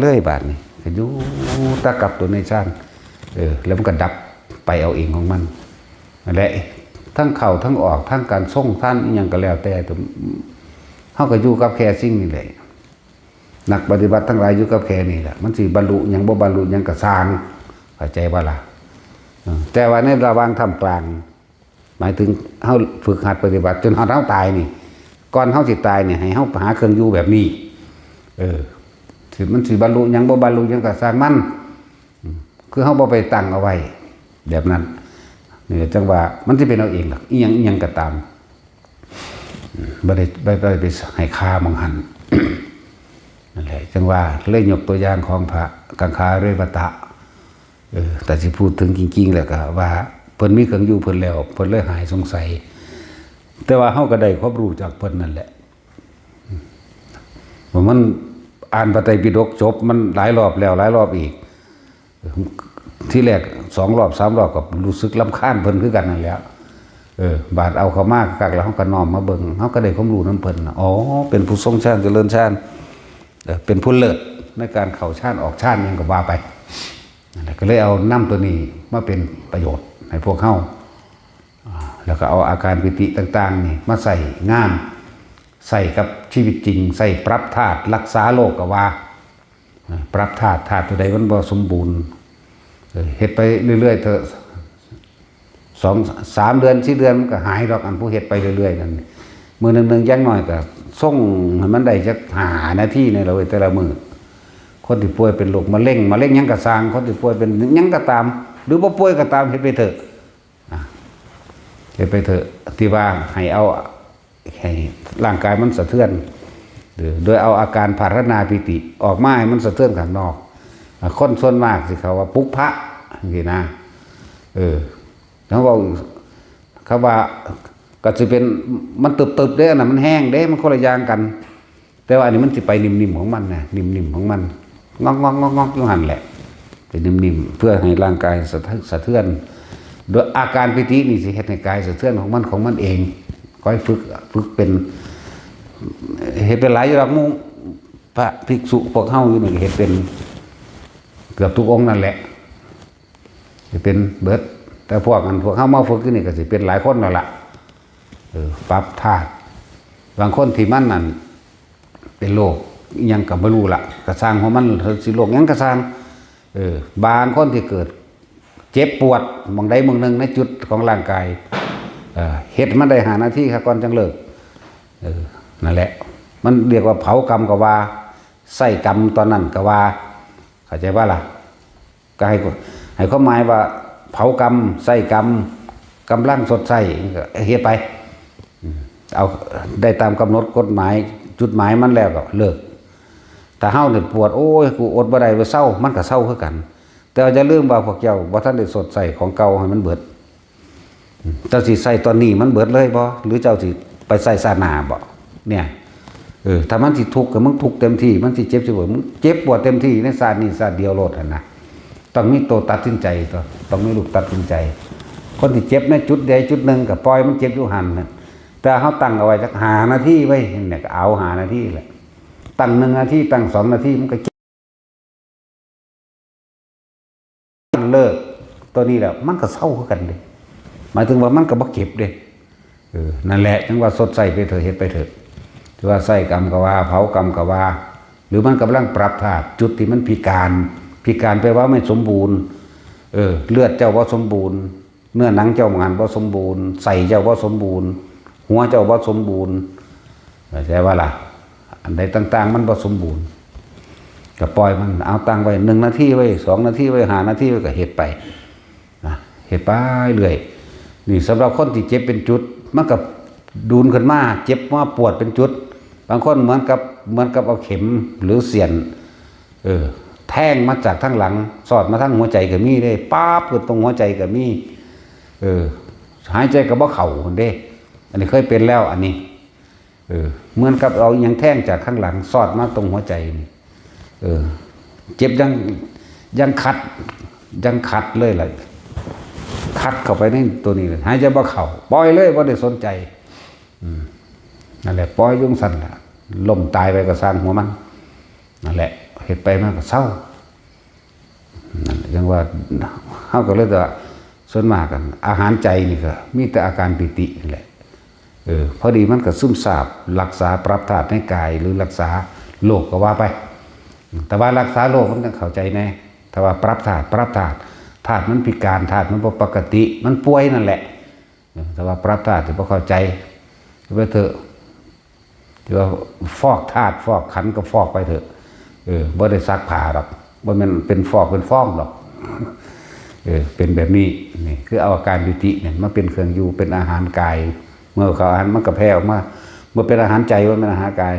เลยบาดนี้ก็อยู่ตะกับตัวในชาติแล้วมันก็ดับไปเอาเองของมันนั่นแหละทั้งเข้าทั้งออกทั้งการส่งท่านอย่างก็แล้วแต่เขาก็อยู่กับแค่สิ่งนี่แหละนักปฏิบัติทั้งหลายอยู่กับแค่นี่แหละมันสิบรรลุยังบ่บรรลุยังกระสร้างเข้าใจว่าล่ะแต่ว่าในระหว่างทำกลางหมายถึงเฮาฝึกหัดปฏิบัติจนเฮาตายนี่ก่อนเฮาสิตายเนี่ยให้เฮาหาเครื่องอยู่แบบนี้สิมันสิบรรลุยังบ่บรรลุยังกระสร้างมันคือเฮาบ่ไปตั้งเอาไว้แบบนั้นนี่จังว่ามันสิเป็นเอาเองหรอกอีหยังก็ตามบ่ได้ไปให้ค่ามองหัน นั่นแหละจังว่าเลยยกตัวอย่างของพระกังขาเรวตะแต่สิพูดถึงจริงๆแล้วก็ว่าเพิ่นมีเครื่องอยู่เพิ่นแล้วเพิ่นเลยหายสงสัยแต่ว่าเฮาก็ได้ความรู้จากเพิ่นนั่นแหละว่ามันอ่านพระไตรปิฎกจบมันหลายรอบแล้วหลายรอบอีกที่แรก2 รอบ 3 รอบก็รู้สึกรำคาญเพิ่นคือกันนั่นแหละบาดเอาเข้ามากักแล้วเฮาก็น้อมมาเบิ่งเฮาก็ได้ความรู้นำเพิ่นอ๋อเป็นผู้ทรงฌานเจริญฌานเป็นผู้เลิศในการเข้าฌานออกฌานยังก็ว่าไปนั่นแหละก็เลยเอานำตัวนี้มาเป็นประโยชน์ให้พวกเฮาแล้วก็เอาอาการปิติต่างๆนี่มาใส่งานใส่กับชีวิตจริงใส่ปรับธาตุรักษาโรคก็ว่าปรับธาตุตัวใดมันบ่สมบูรณ์เฮ็ดไปเรื่อยๆเถอะ2-3 เดือน4 เดือนมันก็หายดอกอันผู้เฮ็ดไปเรื่อยๆนั่นมื้อนึงอย่างน้อยก็ส่งให้มันได้จัก5 นาทีนี่แหละเว้ยแต่ละมื้อคนที่ป่วยเป็นโรคมะเร็งหยังก็สร้างคนที่ป่วยเป็นหยังก็ตามหรือบ่ป่วยก็ตามเฮ็ดไปเถอะเฮ็ดไปเถอะที่ว่าให้ร่างกายมันสะเทือนโดยเอาอาการภารณาปิติออกมาให้มันสะเทือนข้างนอกคนส่วนมากสิเขาว่าปุพพะนี่นะ เขาบอกเขาว่าก็จะเป็นมันตึบๆเด้น่ะมันแห้งเด้มันคนละอย่างกันแต่ว่าอันนี้มันสิไปนิ่มๆของมันนะนิ่มๆของมันงอกๆอยู่หั่นแหละเป็นนิ่มๆเพื่อให้ร่างกายสะเทือนโดยอาการปิตินี่สิเฮ็ดให้กายสะเทือนของมันเองค่อยฝึกเป็นเฮ็ดเป็นหลายอยู่ดอกหมู่พระภิกษุพวกเฮาอยู่นี่เฮ็ดเป็นเกือบทุกองค์นั่นแหละจะเป็นเบิดแต่พวกเฮามาฝึกนี่ก็สิเป็นหลายคนแล้วล่ะปรับธาตุบางคนที่มันนั่นเป็นโรคยังก็บ่รู้ล่ะกระสร้างของมันสิโรคหยังกระสร้างบางคนที่เกิดเจ็บปวดบางใดบางหนึ่งในจุดของร่างกายเฮ็ดมันได้5 นาทีครับก่อนจังเลิกนั่นแหละมันเรียกว่าเผากรรมก็ว่าใส่กรรมตอนนั้นก็ว่าเข้าใจว่าล่ะก็ให้ความหมายว่าเผากรรมใส่กรรมกำลังสดใสเฮ็ดไปเอาได้ตามกำหนดกฎหมายจุดหมายมันแล้วก็เลิกถ้าเฮาเนี่ยปวดโอ้ยกูอดบ่ได้ไปเศร้ามันก็เศร้าคือกันแต่อย่าลืมว่าพวกเจ้าบ่ทันได้สดใสของเก่าให้มันเบิดเจ้าสิใส่ตอนนี้มันเบิดเลยบ่หรือเจ้าสิไปใส่ศาสนาบ่เนี่ยถ้ามันสิทุกข์ก็มึงทุกข์เต็มที่มันสิเจ็บสิปวดมึงเจ็บปวดเต็มที่ในศาสตร์นี้ศาสตร์เดียวโลดหั่นนะต้องมีตัวตัดสินใจต้องมีลูกตัดสินใจคนที่เจ็บในจุดใดจุดหนึ่งก็ปล่อยมันเจ็บอยู่หันนะแต่เขาตั้งเอาไว้สัก5 นาทีไว้เนี่ยก็เอา5 นาทีแหละตั้ง1 นาทีตั้ง2 นาทีมันก็เลิกตัวนี้แหละมันก็เศร้ากันเลยหมายถึงว่ามันก็บ่เก็บเด้นั่นแหละจังว่าสดใสไปเถอะเฮ็ดไปเถอะถือว่าใส่กรรมก็ว่าเผากรรมก็ว่าหรือมันกำลังปรับธาตุจุดที่มันพิการแปลว่าไม่สมบูรณ์เลือดเจ้าบ่สมบูรณ์เนื้อหนังเจ้างานบ่สมบูรณ์ใส่เจ้าบ่สมบูรณ์หัวเจ้าบ่สมบูรณ์ใช่ว่าล่ะอันใดต่างๆมันบ่สมบูรณ์ก็ปล่อยมันเอาตั้งไว้1 นาทีไว้2 นาทีไว้5 นาทีไว้ก็เฮ็ดไปนะเฮ็ดไปเรื่อยนี่สำหรับคนที่เจ็บเป็นจุดมันก็ดูนขึ้นมาเจ็บมาปวดเป็นจุดบางคนเหมือนกับเอาเข็มหรือเสียนแทงมาจากทั้งหลังสอดมาทั้งหัวใจก็มีได้ป๊าบขึ้นตรงหัวใจก็มีหายใจก็บ่เข้าคนเด้อันนี้เคยเป็นแล้วอันนี้เหมือนกับเอายังแท่งจากข้างหลังสอดมาตรงหัวใจนี่เจ็บยังขัดเลยล่ะคัดเข้าไปในตัวนี้เลยหายใจบ่เข้าปล่อยเลยบ่ได้สนใจนั่นแหละปล่อยยุ่งสั่นล่ะล่มตายไปก็สร้างหัวมันนั่นแหละเฮ็ดไปมันก็เศร้านั่นยังว่าเฮาก็เลยว่าส่วนมากกันอาหารใจนี่ก็มีแต่อาการปิตินี่แหละพอดีมันก็ซึมซาบรักษาปรับธาตุในกายหรือรักษาโรคก็ว่าไปแต่ว่ารักษาโรคมันต้องเข้าใจแน่แต่ว่าปรับธาตุมันพิการธาตุมันบ่ปกติมันป่วยนั่นแหละแต่ว่าปรับธาตุที่บ่เข้าใจไปเถอะที่ว่าฟอกธาตุฟอกขันธ์ก็ฟอกไปเถอะบ่ได้ซักผ้าหรอกบ่แม่นเป็นฟอกเป็นฟ้องหรอกเป็นแบบนี้นี่คือเอาอาการปิติเนี่ยมาเป็นเครื่องอยู่เป็นอาหารกายเมื่อเขาอาหารมันก็แผ่ออกมาเมื่อเป็นอาหารใจว่าเป็นอาหารกาย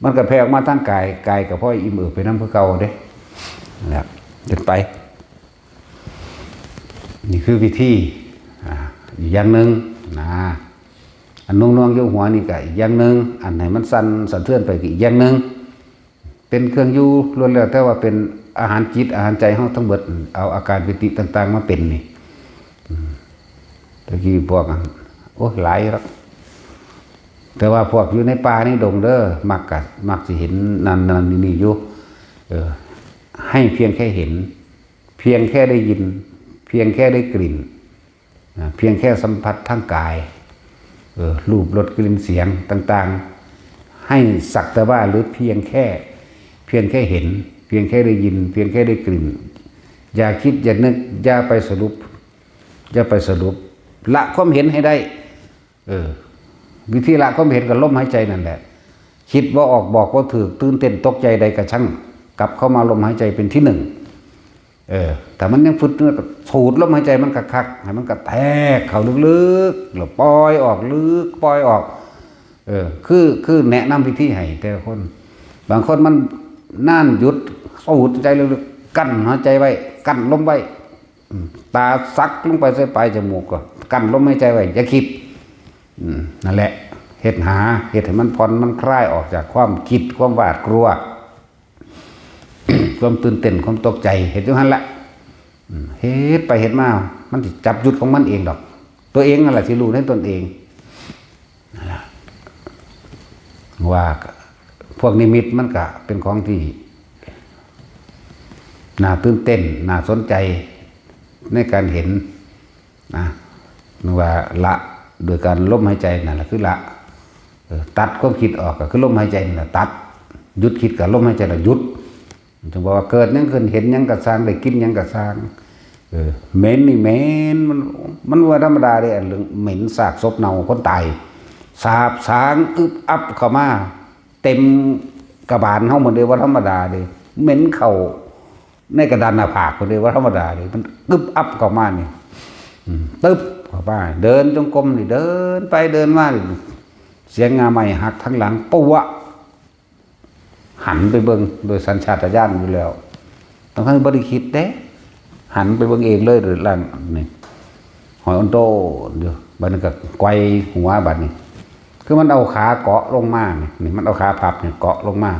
มันก็แผ่ออกมาทั้งกายกับพ่ออิ่มไปน้ำเพื่อเก่าเด้นะครับเดินไปนี่คือวิธีอีกอย่างหนึ่งนะอันนุ่งๆยกหัวนี่ก็อีกอย่างหนึ่งอันไหนมันสั่นเทือนไปอีกอย่างหนึ่งเป็นเครื่องอยู่ล้วนแล้วแต่ว่าเป็นอาหารจิตอาหารใจเฮาทั้งหมดเอาอาการปิติต่างๆมาเป็นนี่ตะกี้พวกโอ้หลายแล้วแต่ว่าพวกอยู่ในป่าในดงเด้อมักสิเห็นนั่นนี่อยู่ให้เพียงแค่เห็นเพียงแค่ได้ยินเพียงแค่ได้กลิ่นเพียงแค่สัมผัสทางกายรูปรสกลิ่นเสียงต่างๆให้สักแต่ว่าหรือเพียงแค่เห็นเพียงแค่ได้ยินเพียงแค่ได้กลิ่นอย่าคิดอย่านึกอย่าไปสรุปละความเห็นให้ได้วิธีละความเห็นกับลมหายใจนั่นแหละคิดว่าออกบอกว่าถือตื่นเต้นตกใจใดกระชั่งกลับเข้ามาลมหายใจเป็นที่ 1แต่มันยังฝึกเนื้อสูดลมหายใจมันคักๆให้มันกระแทกเข้าลึกๆแล้วปล่อยออกลึกปล่อยออกคือแนะนำวิธีให้แต่ละคนบางคนมันน่านหยุดสูดใจลึกๆกั้นหายใจไว้กั้นลมไว้ ตาซักลงไปใส่ปลายจมูกก็กั้นลมหายใจไว้อย่าคิดนั่นแหละเฮ็ดให้มันผ่อนมันคลายออกจากความคิดความหวาดกลัว ความตื่นเต้นความตกใจเฮ็ดอยู่หั่นแหละเฮ็ดไปเฮ็ดมามันสิจับจุดของมันเองดอกตัวเองนั่นแหละสิรู้ในตนเองนั่นแหละว่าพวกนิมิตมันก็เป็นของที่น่าตื่นเต้นน่าสนใจในการเห็นนะว่าละโดยการลมหายใจนั่นแหละคือละตัดความคิดออกก็คือลมหายใจนั่นแหละตัดหยุดคิดกับลมหายใจน่ะหยุดจึงบอกว่าเกิดยังเกิดเห็นยังกระสร้างได้กินยังกระสร้างเหม็นนี่เหม็นมันว่าธรรมดาเลยเรื่องเหม็นซากศพเน่าคนตายสาบสางอึบอับเข้ามาเต็มกระบาลเฮาหมดเลยว่าธรรมดาเลยเหม็นเข่าในกระดานหน้าผากคนเดียวว่าธรรมดาเลยมันอึบอับเข้ามานี่ตึ๊บเข้าไปเดินจงกรมนี่เดินไปเดินมาเสียงงาใหม่หักทั้งหลังปุ๊วหันไปเบิ่งโดยสัญชาตญาณอยู่แล้วต้องให้บริคิดเด้หันไปเบิ่งเองเลยหรือล่างนี่หอยอันโตเดี๋ยวบัดนี้ก็ไกวหัวบัดนี้คือมันเอาขาเกาะลงมานี่มันเอาขาพับเนี่ยเกาะลงมา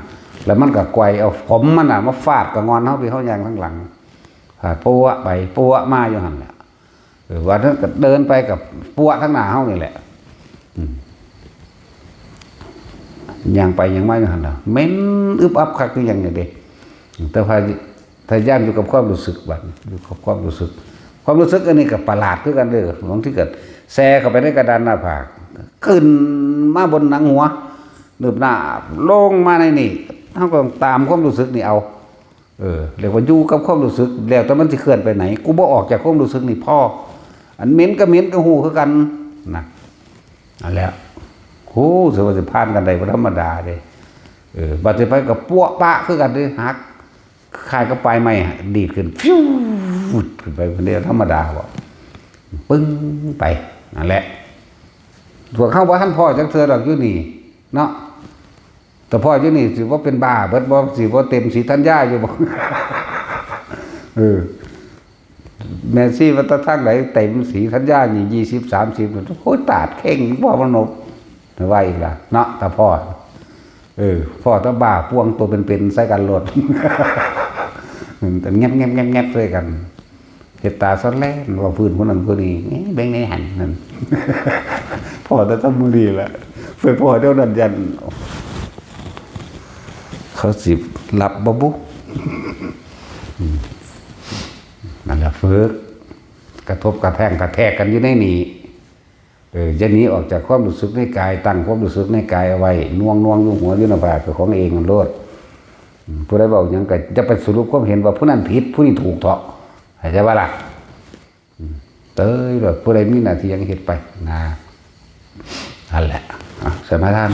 แล้วมันก็ไกวเอาผมมันมาฟาดกับงอนเขาไปเขาอย่างทั้งหลังปัวไปปัวมาอยู่หันแหละวันนั้นก็เดินไปกับปัวทั้งหน้าเขานี่แหละอย่างไปอย่างไม่อยู่หันแล้วเม้นอึบอับคักคืออย่างนี้เด็แต่พยายามอยู่กับความรู้สึกบัดอยู่กับความรู้สึกอันนี้กับประหลาดคือกันเลยบางที่เกิดแซ่เข้าไปในกระดานหน้าผากขึ้นมาบนหนังหัวหนึบหน้าลงมาในนี่เขาก็ตามความรู้สึกนี่เอาเรียกว่าอยู่กับความรู้สึกแล้วแต่มันจะเคลื่อนไปไหนกูบ่ออกจากความรู้สึกนี่พ่ออันเหม็นก็เหม็นก็หูคือกันนะนั่นแหละโอ้สวัสดิพานกันได้ธรรมดาเลยบัดนี้ไปกับปั้วปะคือกันเลยหักคายก็ปลายไม้ดีดขึ้นฟิวขึ้นไปคนเดียวธรรมดาบอกปึ้งไปนั่นแหละส่วนเข้าว่าท่านพ่อจังเธอดอกอยู่นี่เนาะแต่พ่ออยู่นี่สิว่าเป็นบ้าเบิดบ่สิว่าเต็มสีธัญญาอยู่บ่แม่ซี่ว่าตะทั้งไหนเต็มสีธัญญานี่20-30โอ้ยตาดเข่งพ่อมนบว่าอีกล่ะเนาะแต่พ่อพ่อตะบ้าพวงตัวเป็นใส่กันรถแต่แงบด้วยกันเห็ดตาซ้อนแล่นว่าพื้นคนนั้นคนนี้แบงในหันนั่นพ่อจะทำมือดีแหละเพื่อพ่อเดี๋ยวนั้นยันเขาสิบหลับบบุนั่นแหละฝึกกระทบกระแทกกันอยู่ในนี้จะหนีออกจากความรู้สึกในกายตั้งความรู้สึกในกายเอาไว้น่วงอยู่หัวอยู่หน้าผากของเองมันโลดผู้ใดบอกยังก็จะไปสรุปความเห็นว่าผู้นั้นผิดผู้นี้ถูกเถาะเข้าใจว่าล่ะเต้ยหรือผู้ใดมีหน้าที่ยังเห็นไปนั่นแหละสมาทาน